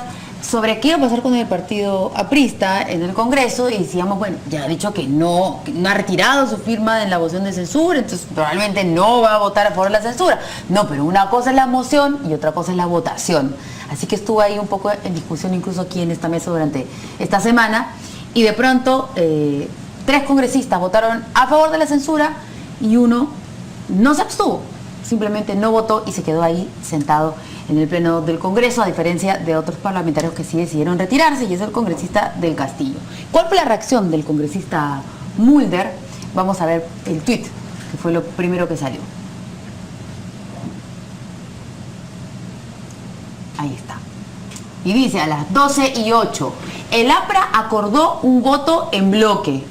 sobre qué iba a pasar con el partido aprista en el Congreso, y decíamos, bueno, ya ha dicho que no ha retirado su firma en la moción de censura, entonces probablemente no va a votar a favor de la censura. No, pero una cosa es la moción y otra cosa es la votación. Así que estuvo ahí un poco en discusión incluso aquí en esta mesa durante esta semana, y de pronto 3 congresistas votaron a favor de la censura y uno no se abstuvo, simplemente no votó y se quedó ahí sentado en el pleno del Congreso, a diferencia de otros parlamentarios que sí decidieron retirarse, y es el congresista del Castillo. ¿Cuál fue la reacción del congresista Mulder? Vamos a ver el tuit, que fue lo primero que salió. Ahí está. Y dice, a las 12:08, el APRA acordó un voto en bloque.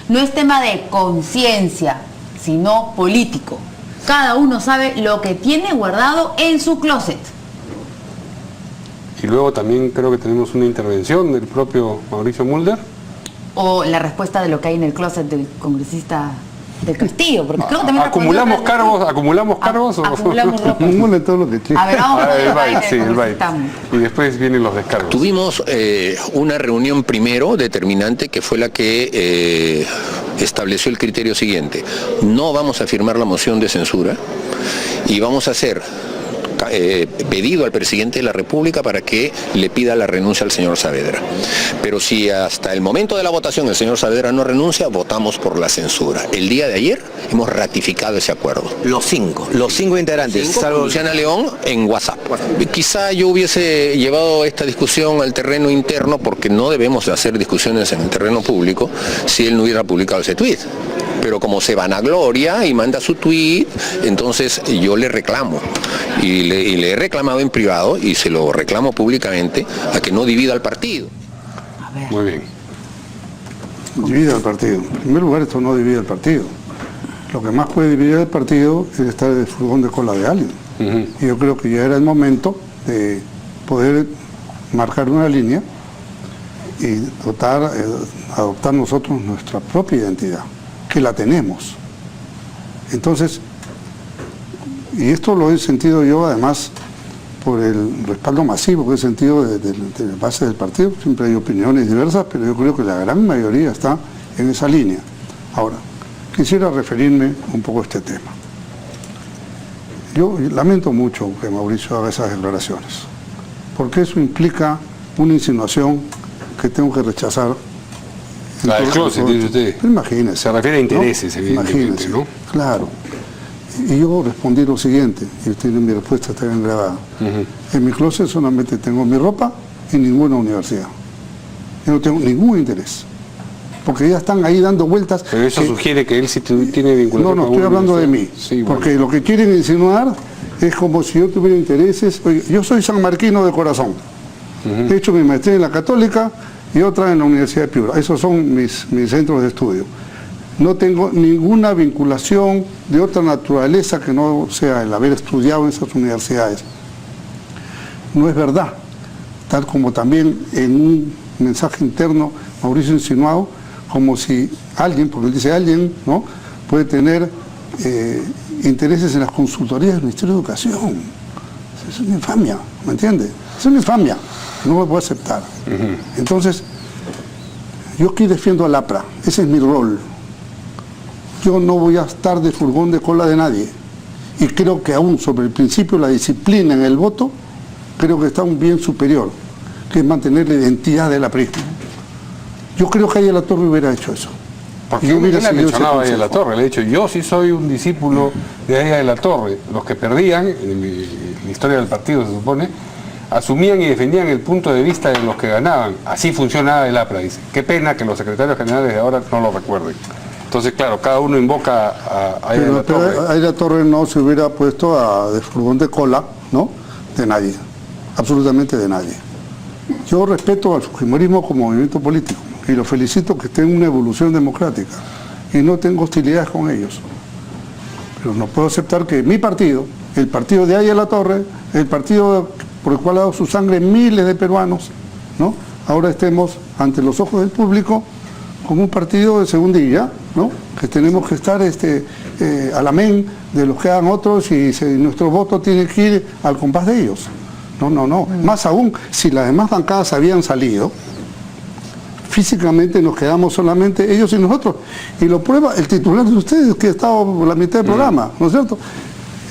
No es tema de conciencia, sino político. Cada uno sabe lo que tiene guardado en su closet. Y luego también creo que tenemos una intervención del propio Mauricio Mulder. O la respuesta de lo que hay en el closet del congresista del Castillo, porque creo que también acumulamos cargos, acumulamos ropa. Todo lo que a ver, vamos a ver el byte. Y después vienen los descargos. Tuvimos una reunión primero determinante, que fue la que estableció el criterio siguiente: no vamos a firmar la moción de censura y vamos a hacer pedido al presidente de la República para que le pida la renuncia al señor Saavedra. Pero si hasta el momento de la votación el señor Saavedra no renuncia, votamos por la censura. El día de ayer hemos ratificado ese acuerdo. Los cinco integrantes, salvo Luciana León, en WhatsApp. Quizá yo hubiese llevado esta discusión al terreno interno, porque no debemos de hacer discusiones en el terreno público si él no hubiera publicado ese tuit. Pero como se vanagloria y manda su tuit, entonces yo le reclamo. Y le he reclamado en privado, y se lo reclamo públicamente, a que no divida al partido. Muy bien. Divide al partido. En primer lugar, esto no divide al partido. Lo que más puede dividir al partido es estar en el furgón de cola de alguien. Y yo creo que ya era el momento de poder marcar una línea y adoptar nosotros nuestra propia identidad, que la tenemos. Entonces, y esto lo he sentido yo además por el respaldo masivo que he sentido de base del partido. Siempre hay opiniones diversas, pero yo creo que la gran mayoría está en esa línea. Ahora, quisiera referirme un poco a este tema. Yo lamento mucho que Mauricio haga esas declaraciones, porque eso implica una insinuación que tengo que rechazar. La del closet, dice usted. Imagínese. Se refiere a intereses, ¿no? Evidentemente, ¿no? Claro. Y yo respondí lo siguiente, y mi respuesta está bien grabada. En mi closet solamente tengo mi ropa y ninguna universidad. Yo no tengo ningún interés, porque ya están ahí dando vueltas. Pero eso sugiere que él sí tiene vinculación. No, estoy hablando de mí. Sí, bueno. Porque lo que quieren insinuar es como si yo tuviera intereses. Oye, yo soy sanmarquino de corazón. He hecho mi maestría en la Católica y otra en la Universidad de Piura. Esos son mis centros de estudio. No tengo ninguna vinculación de otra naturaleza que no sea el haber estudiado en esas universidades. No es verdad, tal como también en un mensaje interno Mauricio insinuado, como si alguien, porque él dice alguien, ¿no?, puede tener intereses en las consultorías del Ministerio de Educación. Es una infamia, ¿me entiende? Es una infamia, no lo puedo aceptar. Entonces, yo aquí defiendo al APRA, ese es mi rol. yo no voy a estar de furgón de cola de nadie. Y creo que aún sobre el principio de la disciplina en el voto, creo que está un bien superior, que es mantener la identidad de la PRI. Yo creo que Aya La Torre hubiera hecho eso. Porque yo le mencionaba a Aya La Torre, le he dicho, yo sí soy un discípulo de Aya La Torre. Los que perdían, en la historia del partido se supone, asumían y defendían el punto de vista de los que ganaban. Así funcionaba el APRA, dice. Qué pena que los secretarios generales de ahora no lo recuerden. Entonces, claro, cada uno invoca a Aya La Torre. Pero Aya La Torre no se hubiera puesto de furgón de cola, ¿no? De nadie, absolutamente de nadie. Yo respeto al fujimorismo como movimiento político y lo felicito que esté en una evolución democrática y no tengo hostilidades con ellos. Pero no puedo aceptar que mi partido, el partido de Aya La Torre, el partido por el cual ha dado su sangre miles de peruanos, ¿no? Ahora estemos ante los ojos del público como un partido de segundilla, ¿no? Que tenemos que estar al amén de los que hagan otros y nuestro voto tiene que ir al compás de ellos. No. Más aún, si las demás bancadas habían salido, físicamente nos quedamos solamente ellos y nosotros. Y lo prueba el titular de ustedes, que ha estado por la mitad del programa, ¿no es cierto?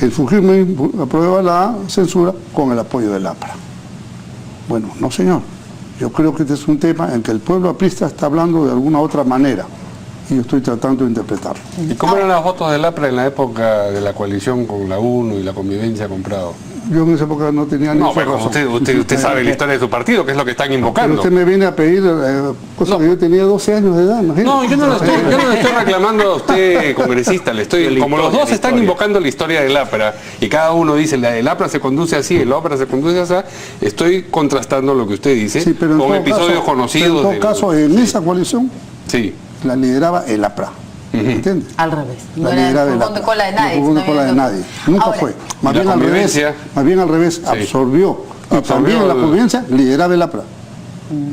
El Fujimorismo aprueba la censura con el apoyo del APRA. Bueno, no señor. Yo creo que este es un tema en que el pueblo aprista está hablando de alguna otra manera. Y yo estoy tratando de interpretarlo. ¿Y cómo eran los votos del APRA en la época de la coalición con la UNO y la convivencia con Prado? Yo en esa época no tenía ni pero usted sabe la historia de su partido, que es lo que están invocando. Pero usted me viene a pedir cosas que yo tenía 12 años de edad, imagínate. No, yo no le estoy reclamando a usted, congresista, como los dos están invocando la historia del APRA, y cada uno dice, el APRA se conduce así, el APRA se conduce así, estoy contrastando lo que usted dice con episodios conocidos. En todo caso, en esa coalición, sí, la lideraba el APRA. ¿Entiendes? Al revés. No era el furgón de cola de nadie. Furgón de cola de nadie. Nunca ahora, fue. Más bien al revés, sí, absorbió. Y también la convivencia lideraba el APRA.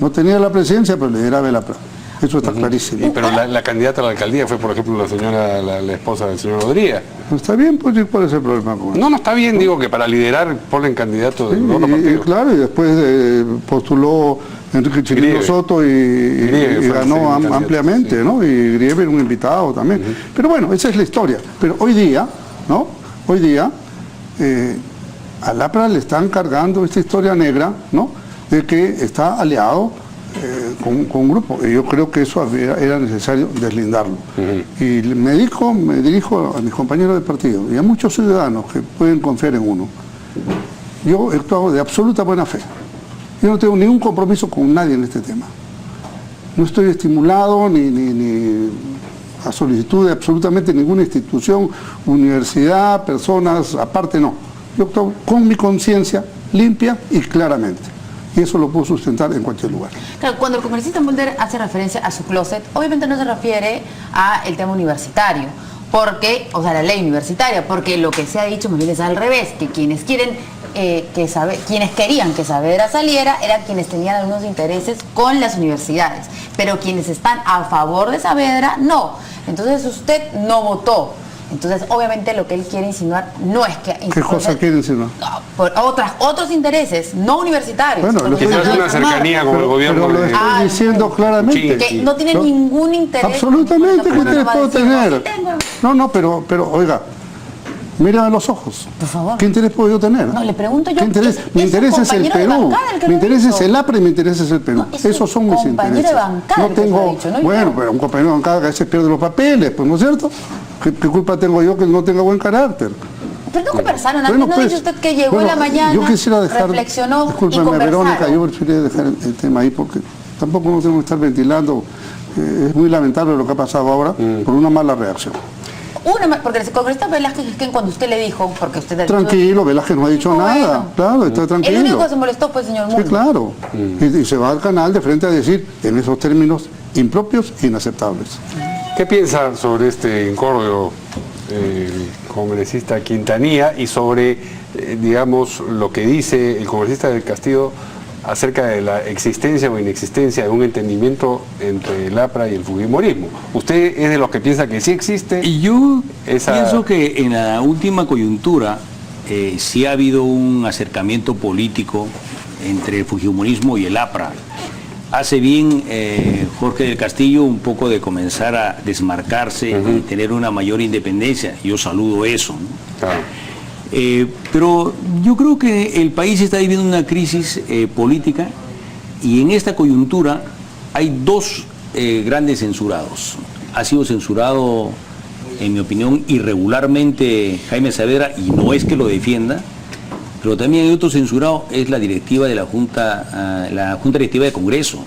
No tenía la presidencia, pero lideraba el APRA. Eso está clarísimo. Pero la candidata a la alcaldía fue, por ejemplo, la esposa del señor Rodríguez. No está bien, pues, ¿cuál es el problema con eso? No está bien, digo que para liderar ponen candidatos de otro partido. Claro, y después postuló Enrique Chirino Soto y ganó ampliamente, ¿no? Y Grieve era un invitado también. Pero bueno, esa es la historia. Pero hoy día, ¿no? Hoy día, al APRA le están cargando esta historia negra, ¿no? De que está aliado con un grupo. Y yo creo que eso era necesario deslindarlo. Y me dirijo a mis compañeros de partido y a muchos ciudadanos que pueden confiar en uno. Yo he actuado de absoluta buena fe. Yo no tengo ningún compromiso con nadie en este tema. No estoy estimulado ni a solicitud de absolutamente ninguna institución, universidad, personas, aparte no. Yo actúo con mi conciencia limpia y claramente. Y eso lo puedo sustentar en cualquier lugar. Claro, cuando el congresista Mulder hace referencia a su closet, obviamente no se refiere al tema universitario, porque, o sea, la ley universitaria, porque lo que se ha dicho más bien es al revés, que quienes quieren quienes querían que Saavedra saliera eran quienes tenían algunos intereses con las universidades, pero quienes están a favor de Saavedra, no. Entonces usted no votó. Entonces, obviamente, lo que él quiere insinuar no es que... ¿Qué cosa quiere insinuar? No, por otros intereses, no universitarios. Bueno, quizás una cercanía con el gobierno. Pero lo estoy diciendo claramente. Que no tiene ningún interés. Absolutamente, ¿qué interés puedo tener? No, pero oiga, mírame a los ojos. Por favor. ¿Qué interés puedo yo tener? No, le pregunto yo. ¿Qué interés? Mi interés es el Perú. Mi interés es el APRA y mi interés es el Perú. Esos son mis intereses. De bancada, no tengo. Bueno, pero un compañero de bancada que a veces pierde los papeles, pues, ¿no es cierto? ¿Qué culpa tengo yo que no tenga buen carácter? Pero no conversaron antes, ¿no dice usted que llegó en la mañana, yo quisiera dejar, reflexionó discúlpame, y conversaron? Verónica, yo preferiría dejar el tema ahí porque tampoco nos tenemos que estar ventilando. Es muy lamentable lo que ha pasado ahora por una mala reacción. Porque el congresista Velázquez es que cuando usted le dijo, porque usted... Tranquilo, Velázquez no ha dicho nada, claro, está tranquilo. El único que se molestó fue el señor Mulder. Sí, claro, y se va al canal de frente a decir en esos términos impropios e inaceptables. ¿Qué piensa sobre este incordio el congresista Quintanilla y sobre, digamos, lo que dice el congresista del Castillo acerca de la existencia o inexistencia de un entendimiento entre el APRA y el fujimorismo? ¿Usted es de los que piensa que sí existe? Y yo pienso que en la última coyuntura sí ha habido un acercamiento político entre el fujimorismo y el APRA. hace bien Jorge del Castillo un poco de comenzar a desmarcarse y tener una mayor independencia. Yo saludo eso, ¿no? Claro. Pero yo creo que el país está viviendo una crisis política y en esta coyuntura hay dos grandes censurados. Ha sido censurado, en mi opinión, irregularmente Jaime Saavedra, y no es que lo defienda, pero también hay otro censurado, es la directiva de la Junta Directiva de Congreso.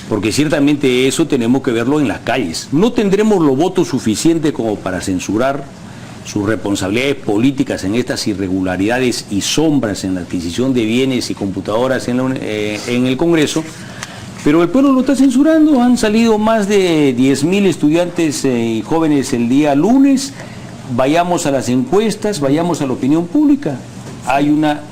Porque ciertamente eso tenemos que verlo en las calles. No tendremos los votos suficientes como para censurar sus responsabilidades políticas en estas irregularidades y sombras en la adquisición de bienes y computadoras en el Congreso, pero el pueblo lo está censurando. Han salido más de 10.000 estudiantes y jóvenes el día lunes. Vayamos a las encuestas, vayamos a la opinión pública. Hay una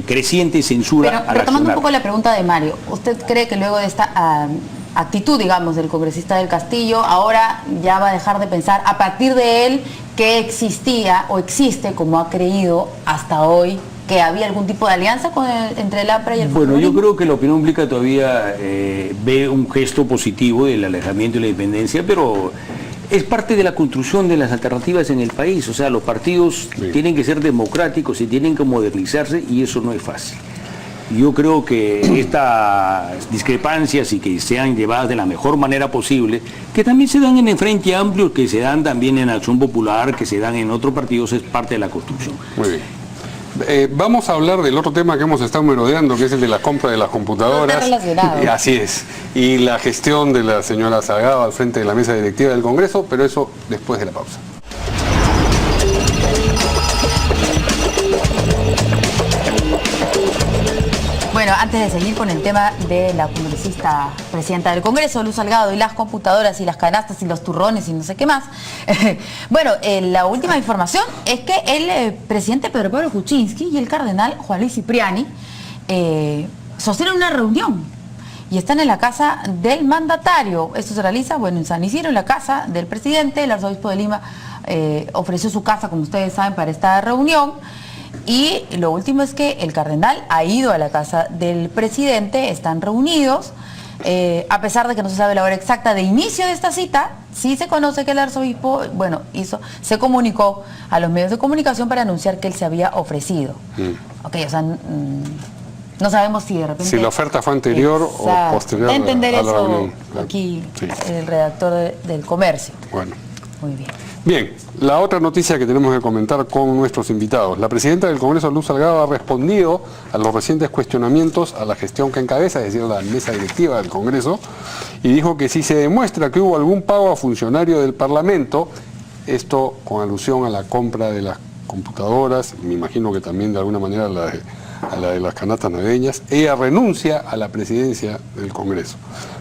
creciente censura Pero al accionar. retomando un poco la pregunta de Mario, ¿usted cree que luego de esta actitud, digamos, del congresista del Castillo, ahora ya va a dejar de pensar a partir de él que existía o existe, como ha creído hasta hoy, que había algún tipo de alianza entre el APRA y el Bueno, fujimorismo? yo creo que la opinión pública todavía ve un gesto positivo del alejamiento y la independencia, pero es parte de la construcción de las alternativas en el país. O sea, los partidos tienen que ser democráticos y tienen que modernizarse, y eso no es fácil. Yo creo que estas discrepancias, y que sean llevadas de la mejor manera posible, que también se dan en el Frente Amplio, que se dan también en Acción Popular, que se dan en otros partidos, es parte de la construcción. Muy bien. Vamos a hablar del otro tema que hemos estado merodeando, que es el de la compra de las computadoras. Está relacionado. Así es. Y la gestión de la señora Salgado al frente de la mesa directiva del Congreso, pero eso después de la pausa. Bueno, antes de seguir con el tema de la congresista presidenta del Congreso, Luz Salgado, y las computadoras y las canastas y los turrones y no sé qué más. Bueno, la última información es que el presidente Pedro Pablo Kuczynski y el cardenal Juan Luis Cipriani sostienen una reunión y están en la casa del mandatario. Esto se realiza, bueno, en San Isidro, en la casa del presidente. El arzobispo de Lima ofreció su casa, como ustedes saben, para esta reunión. Y lo último es que el cardenal ha ido a la casa del presidente, están reunidos, a pesar de que no se sabe la hora exacta de inicio de esta cita. Sí se conoce que el arzobispo, bueno, se comunicó a los medios de comunicación para anunciar que él se había ofrecido. Ok, o sea, no sabemos si de repente... Si la oferta fue anterior o posterior a entender a la eso reunión. aquí, Sí. el redactor del Comercio. Bueno. Muy bien. Bien, la otra noticia que tenemos que comentar con nuestros invitados. La presidenta del Congreso, Luz Salgado, ha respondido a los recientes cuestionamientos a la gestión que encabeza, es decir, la mesa directiva del Congreso, y dijo que si se demuestra que hubo algún pago a funcionario del Parlamento, esto con alusión a la compra de las computadoras, me imagino que también de alguna manera a la de las canastas navideñas, ella renuncia a la presidencia del Congreso.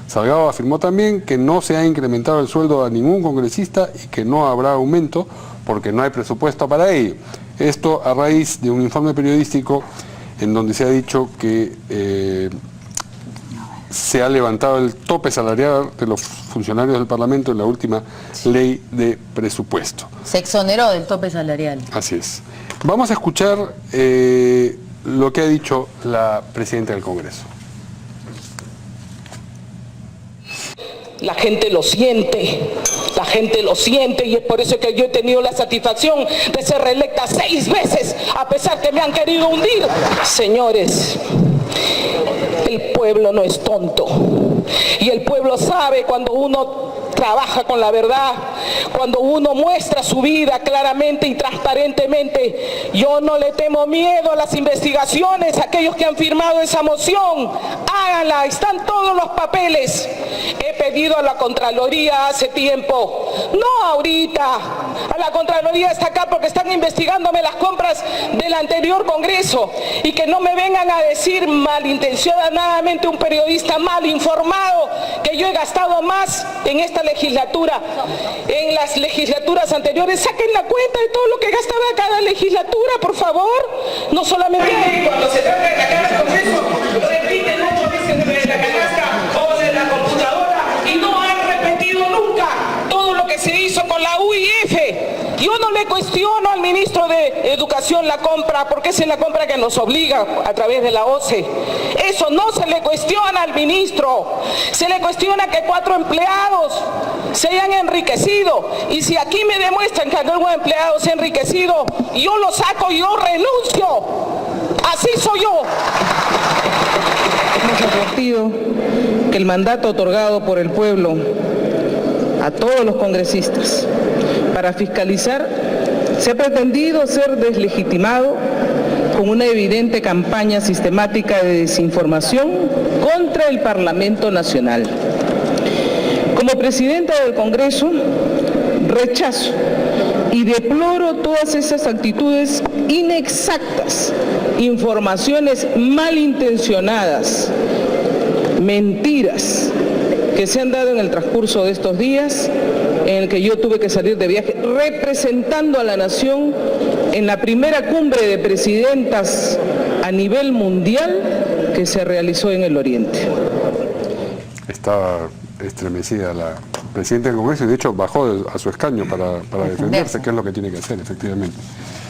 Salgado afirmó también que no se ha incrementado el sueldo a ningún congresista y que no habrá aumento porque no hay presupuesto para ello. Esto a raíz de un informe periodístico en donde se ha dicho que se ha levantado el tope salarial de los funcionarios del Parlamento en la última ley de presupuesto. Se exoneró del tope salarial. Así es. Vamos a escuchar lo que ha dicho la presidenta del Congreso. La gente lo siente y es por eso que yo he tenido la satisfacción de ser reelecta 6 veces, a pesar que me han querido hundir. Señores, el pueblo no es tonto y el pueblo sabe cuando uno trabaja con la verdad, cuando uno muestra su vida claramente y transparentemente. Yo no le temo miedo a las investigaciones. Aquellos que han firmado esa moción, háganla, están todos los papeles. He pedido a la Contraloría hace tiempo, no ahorita, a la Contraloría está acá porque están investigándome las compras del anterior Congreso, y que no me vengan a decir malintencionadamente un periodista mal informado que yo he gastado más en esta legislatura. En las legislaturas anteriores, saquen la cuenta de todo lo que gastaba cada legislatura, por favor. No solamente cuando se trata de la canasta al Congreso, repiten 8 veces de la canasta o de la computadora y no han repetido nunca todo lo que se hizo con la UIF. Yo no le le cuestiono al ministro de Educación la compra, porque es la compra que nos obliga a través de la OCE. Eso no se le cuestiona al ministro. Se le cuestiona que 4 empleados se hayan enriquecido. Y si aquí me demuestran que algún empleado se ha enriquecido, yo lo saco y yo renuncio. Así soy yo. Hemos advertido que el mandato otorgado por el pueblo a todos los congresistas para fiscalizar se ha pretendido ser deslegitimado con una evidente campaña sistemática de desinformación contra el Parlamento Nacional. Como presidenta del Congreso, rechazo y deploro todas esas actitudes inexactas, informaciones malintencionadas, mentiras que se han dado en el transcurso de estos días, en el que yo tuve que salir de viaje representando a la nación en la primera cumbre de presidentas a nivel mundial que se realizó en el Oriente. Estaba estremecida la presidenta del Congreso y de hecho bajó a su escaño para defenderse, que es lo que tiene que hacer, efectivamente.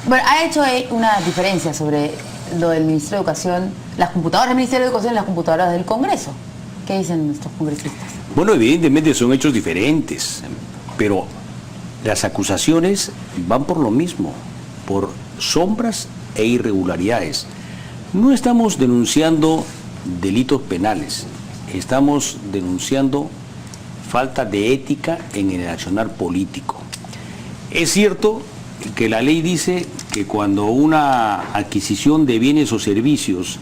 Bueno, ha hecho una diferencia sobre lo del Ministerio de Educación, las computadoras del Ministerio de Educación y las computadoras del Congreso. ¿Qué dicen nuestros congresistas? Bueno, evidentemente son hechos diferentes, pero las acusaciones van por lo mismo, por sombras e irregularidades. No estamos denunciando delitos penales, estamos denunciando falta de ética en el accionar político. Es cierto que la ley dice que cuando una adquisición de bienes o servicios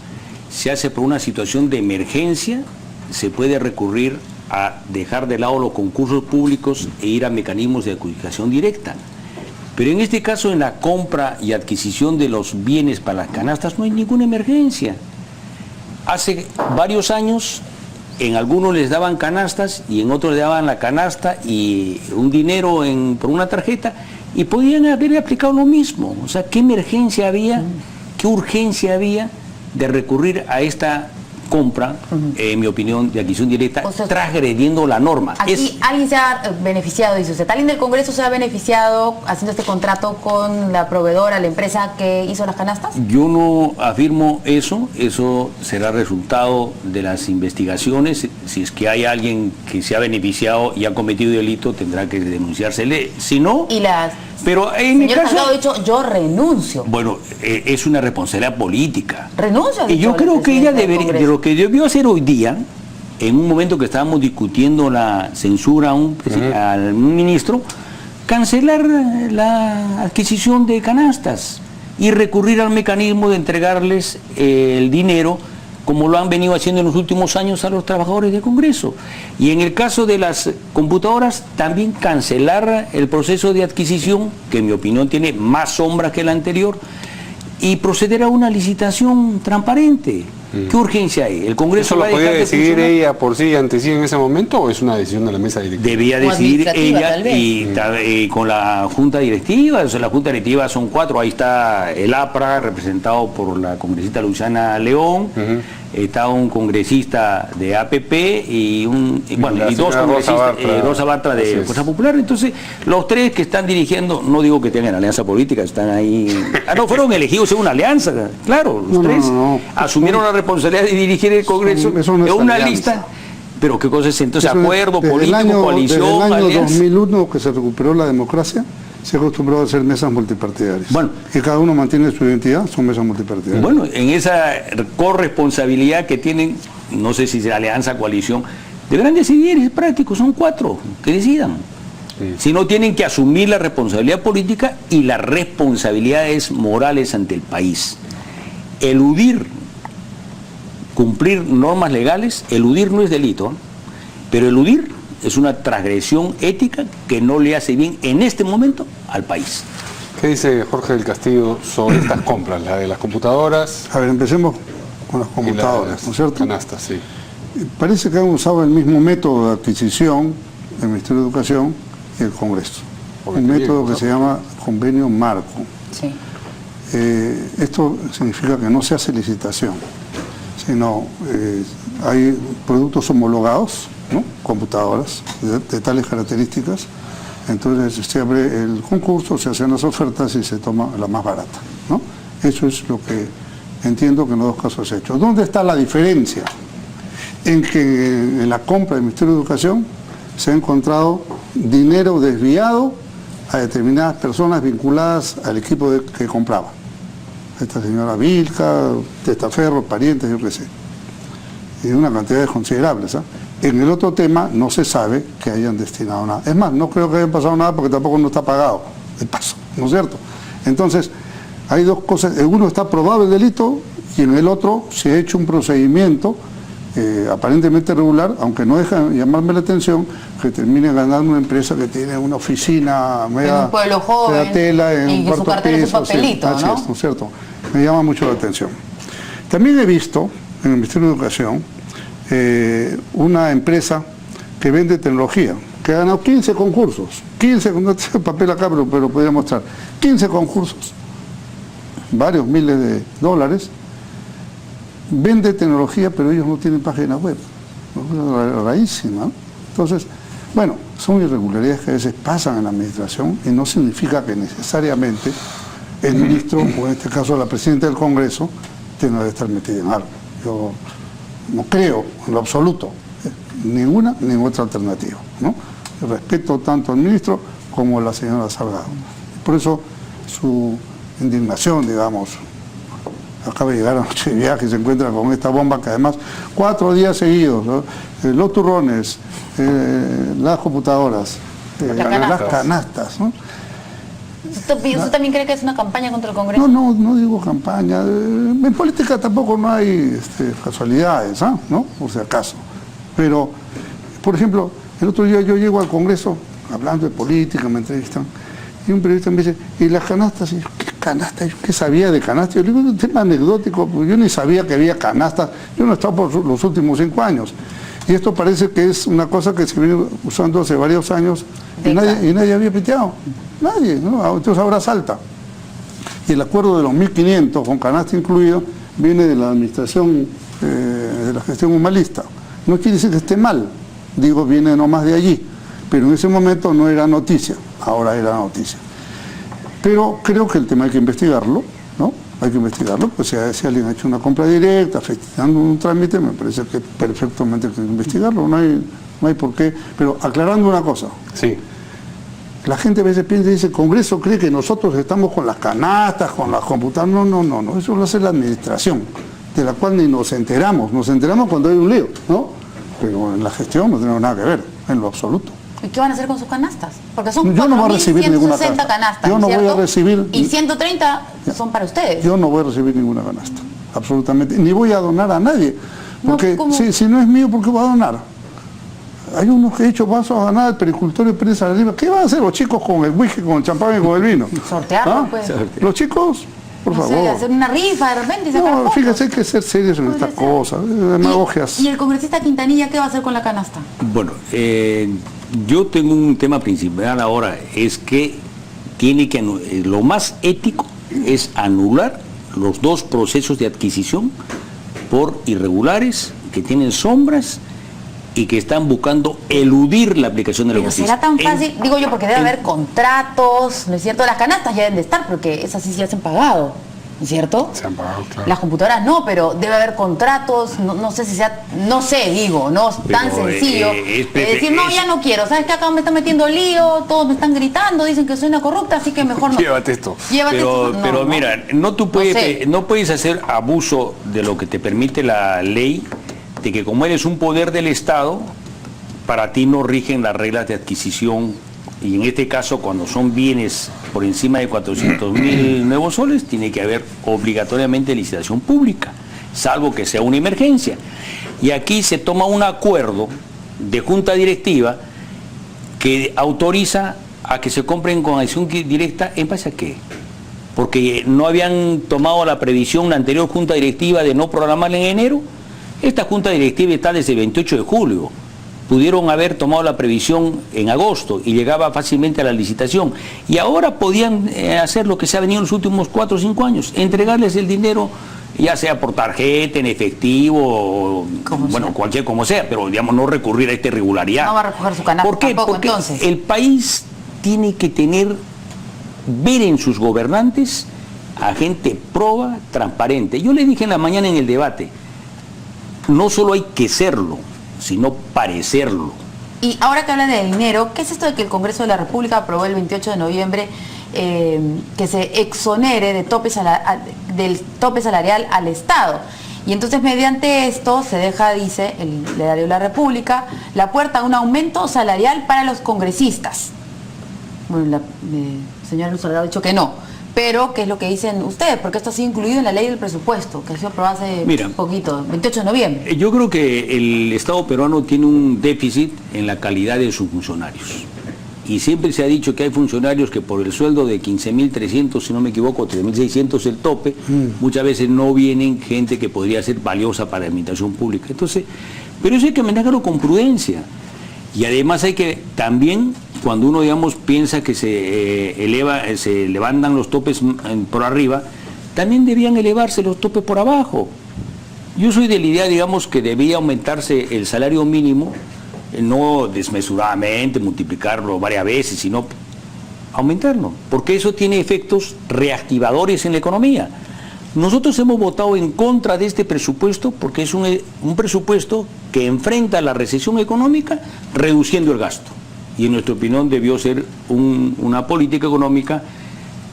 se hace por una situación de emergencia, se puede recurrir a dejar de lado los concursos públicos e ir a mecanismos de adjudicación directa. Pero en este caso, en la compra y adquisición de los bienes para las canastas, no hay ninguna emergencia. Hace varios años, en algunos les daban canastas y en otros les daban la canasta y un dinero por una tarjeta, y podían haber aplicado lo mismo. O sea, ¿qué emergencia había, qué urgencia había de recurrir a esta compra, en mi opinión, de adquisición directa, o sea, transgrediendo la norma? Aquí alguien se ha beneficiado, dice usted. ¿Alguien del Congreso se ha beneficiado haciendo este contrato con la proveedora, la empresa que hizo las canastas? Yo no afirmo eso será resultado de las investigaciones. Si es que hay alguien que se ha beneficiado y ha cometido delito, tendrá que denunciársele. Si no... Pero en mi caso, ha dicho, yo renuncio. Bueno, es una responsabilidad política. Renuncio. Y yo creo que ella debería, de lo que debió hacer hoy día, en un momento que estábamos discutiendo la censura a un ministro, cancelar la adquisición de canastas y recurrir al mecanismo de entregarles el dinero, como lo han venido haciendo en los últimos años a los trabajadores del Congreso. Y en el caso de las computadoras, también cancelar el proceso de adquisición, que en mi opinión tiene más sombras que el anterior, y proceder a una licitación transparente. ¿Qué urgencia hay? ¿El Congreso ¿Eso va a lo podía dejar de decidir funcionar? ella por sí, ante sí en ese momento, o es una decisión de la mesa directiva? Debía decidir ella y con la Junta Directiva. O sea, la Junta Directiva son 4, ahí está el APRA, representado por la congresista Luciana León, está un congresista de APP y dos congresistas, Rosa Bartra de Fuerza Popular. Entonces, los 3 que están dirigiendo, no digo que tengan alianza política, están ahí... no, fueron elegidos en una alianza, claro, los 3 asumieron la responsabilidad de dirigir el Congreso de una lista. Pero qué cosa es entonces, acuerdo político, coalición, desde el año alianza. 2001 que se recuperó la democracia, se acostumbró a hacer mesas multipartidarias. Bueno, y cada uno mantiene su identidad, son mesas multipartidarias. Bueno, en esa corresponsabilidad que tienen, no sé si será alianza, coalición, deberán decidir, es práctico, son 4, que decidan. Si no, tienen que asumir la responsabilidad política y las responsabilidades morales ante el país. Eludir, cumplir normas legales, eludir no es delito, pero eludir es una transgresión ética que no le hace bien en este momento al país. ¿Qué dice Jorge del Castillo sobre estas compras, la de las computadoras? A ver, empecemos con las computadoras, ¿no es cierto? Canastas, sí. Parece que han usado el mismo método de adquisición del Ministerio de Educación y el Congreso. Un método que se llama convenio marco. Sí. Esto significa que no se hace licitación, sino hay productos homologados, ¿no? Computadoras de tales características, Entonces se abre el concurso, se hacen las ofertas y se toma la más barata, ¿no? Eso es lo que entiendo que en los dos casos se ha hecho. ¿Dónde está la diferencia? En que en la compra del Ministerio de Educación se ha encontrado dinero desviado a determinadas personas vinculadas al equipo que compraba. Esta señora Vilca, testaferros, parientes, yo qué sé. Y una cantidad considerables, ¿eh? En el otro tema no se sabe que hayan destinado nada. Es más, no creo que hayan pasado nada porque tampoco no está pagado de paso, ¿no es cierto? Entonces, hay dos cosas. En uno está probado el delito y en el otro se ha hecho un procedimiento aparentemente regular, aunque no deja llamarme la atención, que termine ganando una empresa que tiene una oficina media, en un pueblo joven, tela, en y un que su cuarto cartera es un piso, papelito, sí, así ¿no? es, ¿no es cierto? Me llama mucho la atención. También he visto en el Ministerio de Educación una empresa que vende tecnología, que ha ganado 15 concursos, 15, no tengo papel acá, pero podría mostrar, 15 concursos, varios miles de dólares, vende tecnología, pero ellos no tienen página web, rarísima, ¿no? Entonces, bueno, son irregularidades que a veces pasan en la administración y no significa que necesariamente el ministro, o en este caso la presidenta del Congreso, tenga que estar metida en algo. Yo no creo en lo absoluto ninguna ni otra alternativa, ¿no? Yo respeto tanto al ministro como a la señora Salgado. Por eso su indignación, digamos, acaba de llegar anoche de viaje y se encuentra con esta bomba que además 4 días seguidos, ¿no? Los turrones, las computadoras, las canastas, ¿no? ¿Usted también cree que es una campaña contra el Congreso? No digo campaña. En política tampoco no hay casualidades, ¿ah? ¿No? Por si acaso. Pero, por ejemplo, el otro día yo llego al Congreso hablando de política, me entrevistan, y un periodista me dice, ¿y las canastas? Y yo, ¿qué canastas? ¿Yo qué sabía de canastas? Yo le digo, es un tema anecdótico, porque yo ni sabía que había canastas. Yo no he estado por los últimos 5 años. Y esto parece que es una cosa que se viene usando hace varios años y nadie había piteado. Nadie, ¿no? Entonces ahora salta. Y el acuerdo de los 1.500, con canasta incluido, viene de la administración, de la gestión humanista. No quiere decir que esté mal, digo, viene nomás de allí. Pero en ese momento no era noticia, ahora era noticia. Pero creo que el tema hay que investigarlo, ¿no? Hay que investigarlo, pues si alguien ha hecho una compra directa, afectando un trámite, me parece que perfectamente hay que investigarlo, no hay por qué. Pero aclarando una cosa. Sí. La gente a veces piensa y dice, el Congreso cree que nosotros estamos con las canastas, con las computadoras. No, eso lo hace la administración, de la cual ni nos enteramos cuando hay un lío, ¿no? Pero en la gestión no tenemos nada que ver, en lo absoluto. ¿Y qué van a hacer con sus canastas? Porque son yo no voy a recibir ninguna 4.160 canastas, yo no voy a recibir, y 130 son para ustedes. Yo no voy a recibir ninguna canasta, absolutamente, ni voy a donar a nadie, porque si no es mío, ¿por qué voy a donar? Hay unos que he hecho pasos a ganar el pericultorio Pérez arriba. ¿Qué van a hacer los chicos con el whisky, con el champán y con el vino? Sortearlo, pues. Los chicos, por favor. Sé, hacer una rifa de repente y sacar fotos. Fíjese, hay que ser serios en estas cosas, demagogias. ¿Y el congresista Quintanilla qué va a hacer con la canasta? Bueno, yo tengo un tema principal ahora, es que tiene que lo más ético es anular los 2 procesos de adquisición por irregulares que tienen sombras y que están buscando eludir la aplicación de la justicia. ¿Será tan fácil? Digo yo, porque debe haber contratos, ¿no es cierto? Las canastas ya deben de estar, porque esas sí ya se han pagado, ¿no es cierto? Se han pagado, claro. Las computadoras no, pero debe haber contratos, no sé si sea, no es tan sencillo. Decir, no, ya no quiero, ¿sabes qué? Acá me están metiendo lío, todos me están gritando, dicen que soy una corrupta, así que mejor no. Llévate esto. Pero mira, no puedes hacer abuso de lo que te permite la ley, de que como eres un poder del Estado, para ti no rigen las reglas de adquisición, y en este caso cuando son bienes por encima de 400.000 nuevos soles, tiene que haber obligatoriamente licitación pública, salvo que sea una emergencia. Y aquí se toma un acuerdo de junta directiva que autoriza a que se compren con acción directa. ¿En base a qué? Porque no habían tomado la previsión la anterior junta directiva de no programar en enero. Esta junta directiva está desde el 28 de julio. Pudieron haber tomado la previsión en agosto y llegaba fácilmente a la licitación. Y ahora podían hacer lo que se ha venido en los últimos 4 o 5 años, entregarles el dinero, ya sea por tarjeta, en efectivo, como sea, pero digamos no recurrir a esta irregularidad. No va a recoger su canasta. ¿Por qué? Tampoco, porque entonces. el país tiene que ver en sus gobernantes a gente proba, transparente. Yo le dije en la mañana en el debate, no solo hay que serlo, sino parecerlo. Y ahora que hablan de dinero, ¿qué es esto de que el Congreso de la República aprobó el 28 de noviembre que se exonere de del tope salarial al Estado? Y entonces mediante esto se deja, dice el diario La República, la puerta a un aumento salarial para los congresistas. Bueno, el señor Luz Salgado ha dicho que no. Pero, ¿qué es lo que dicen ustedes? Porque esto ha sido incluido en la ley del presupuesto, que ha sido aprobada hace poquito, 28 de noviembre. Yo creo que el Estado peruano tiene un déficit en la calidad de sus funcionarios. Y siempre se ha dicho que hay funcionarios que por el sueldo de 15.300, si no me equivoco, 3.600 el tope, muchas veces no vienen gente que podría ser valiosa para la administración pública. Entonces, pero eso hay que manejarlo con prudencia. Y además hay que también, cuando uno, digamos, piensa que se levantan los topes por arriba, también debían elevarse los topes por abajo. Yo soy de la idea, digamos, que debía aumentarse el salario mínimo, no desmesuradamente, multiplicarlo varias veces, sino aumentarlo, porque eso tiene efectos reactivadores en la economía. Nosotros hemos votado en contra de este presupuesto porque es un presupuesto que enfrenta la recesión económica reduciendo el gasto. Y en nuestra opinión debió ser una política económica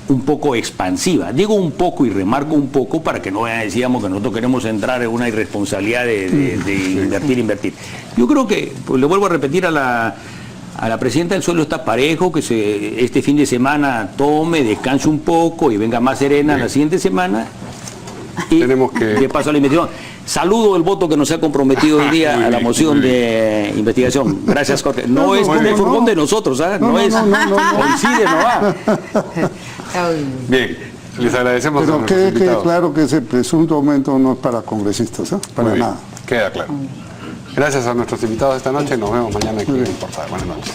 un poco expansiva. Digo un poco y remarco un poco para que no decíamos que nosotros queremos entrar en una irresponsabilidad de invertir. Yo creo que, pues le vuelvo a repetir a la presidenta, el suelo está parejo, que este fin de semana tome, descanse un poco y venga más serena la siguiente semana. Y tenemos que paso a la investigación. Saludo el voto que nos ha comprometido hoy día a la moción de investigación. Gracias, Jorge. No es el furgón de nosotros, ¿eh? No es. Coincide, no va. Bien, les agradecemos. Pero quede claro que ese presunto aumento no es para congresistas, ¿eh? Para nada. Queda claro. Gracias a nuestros invitados esta noche. Nos vemos mañana aquí en Portada. Buenas noches.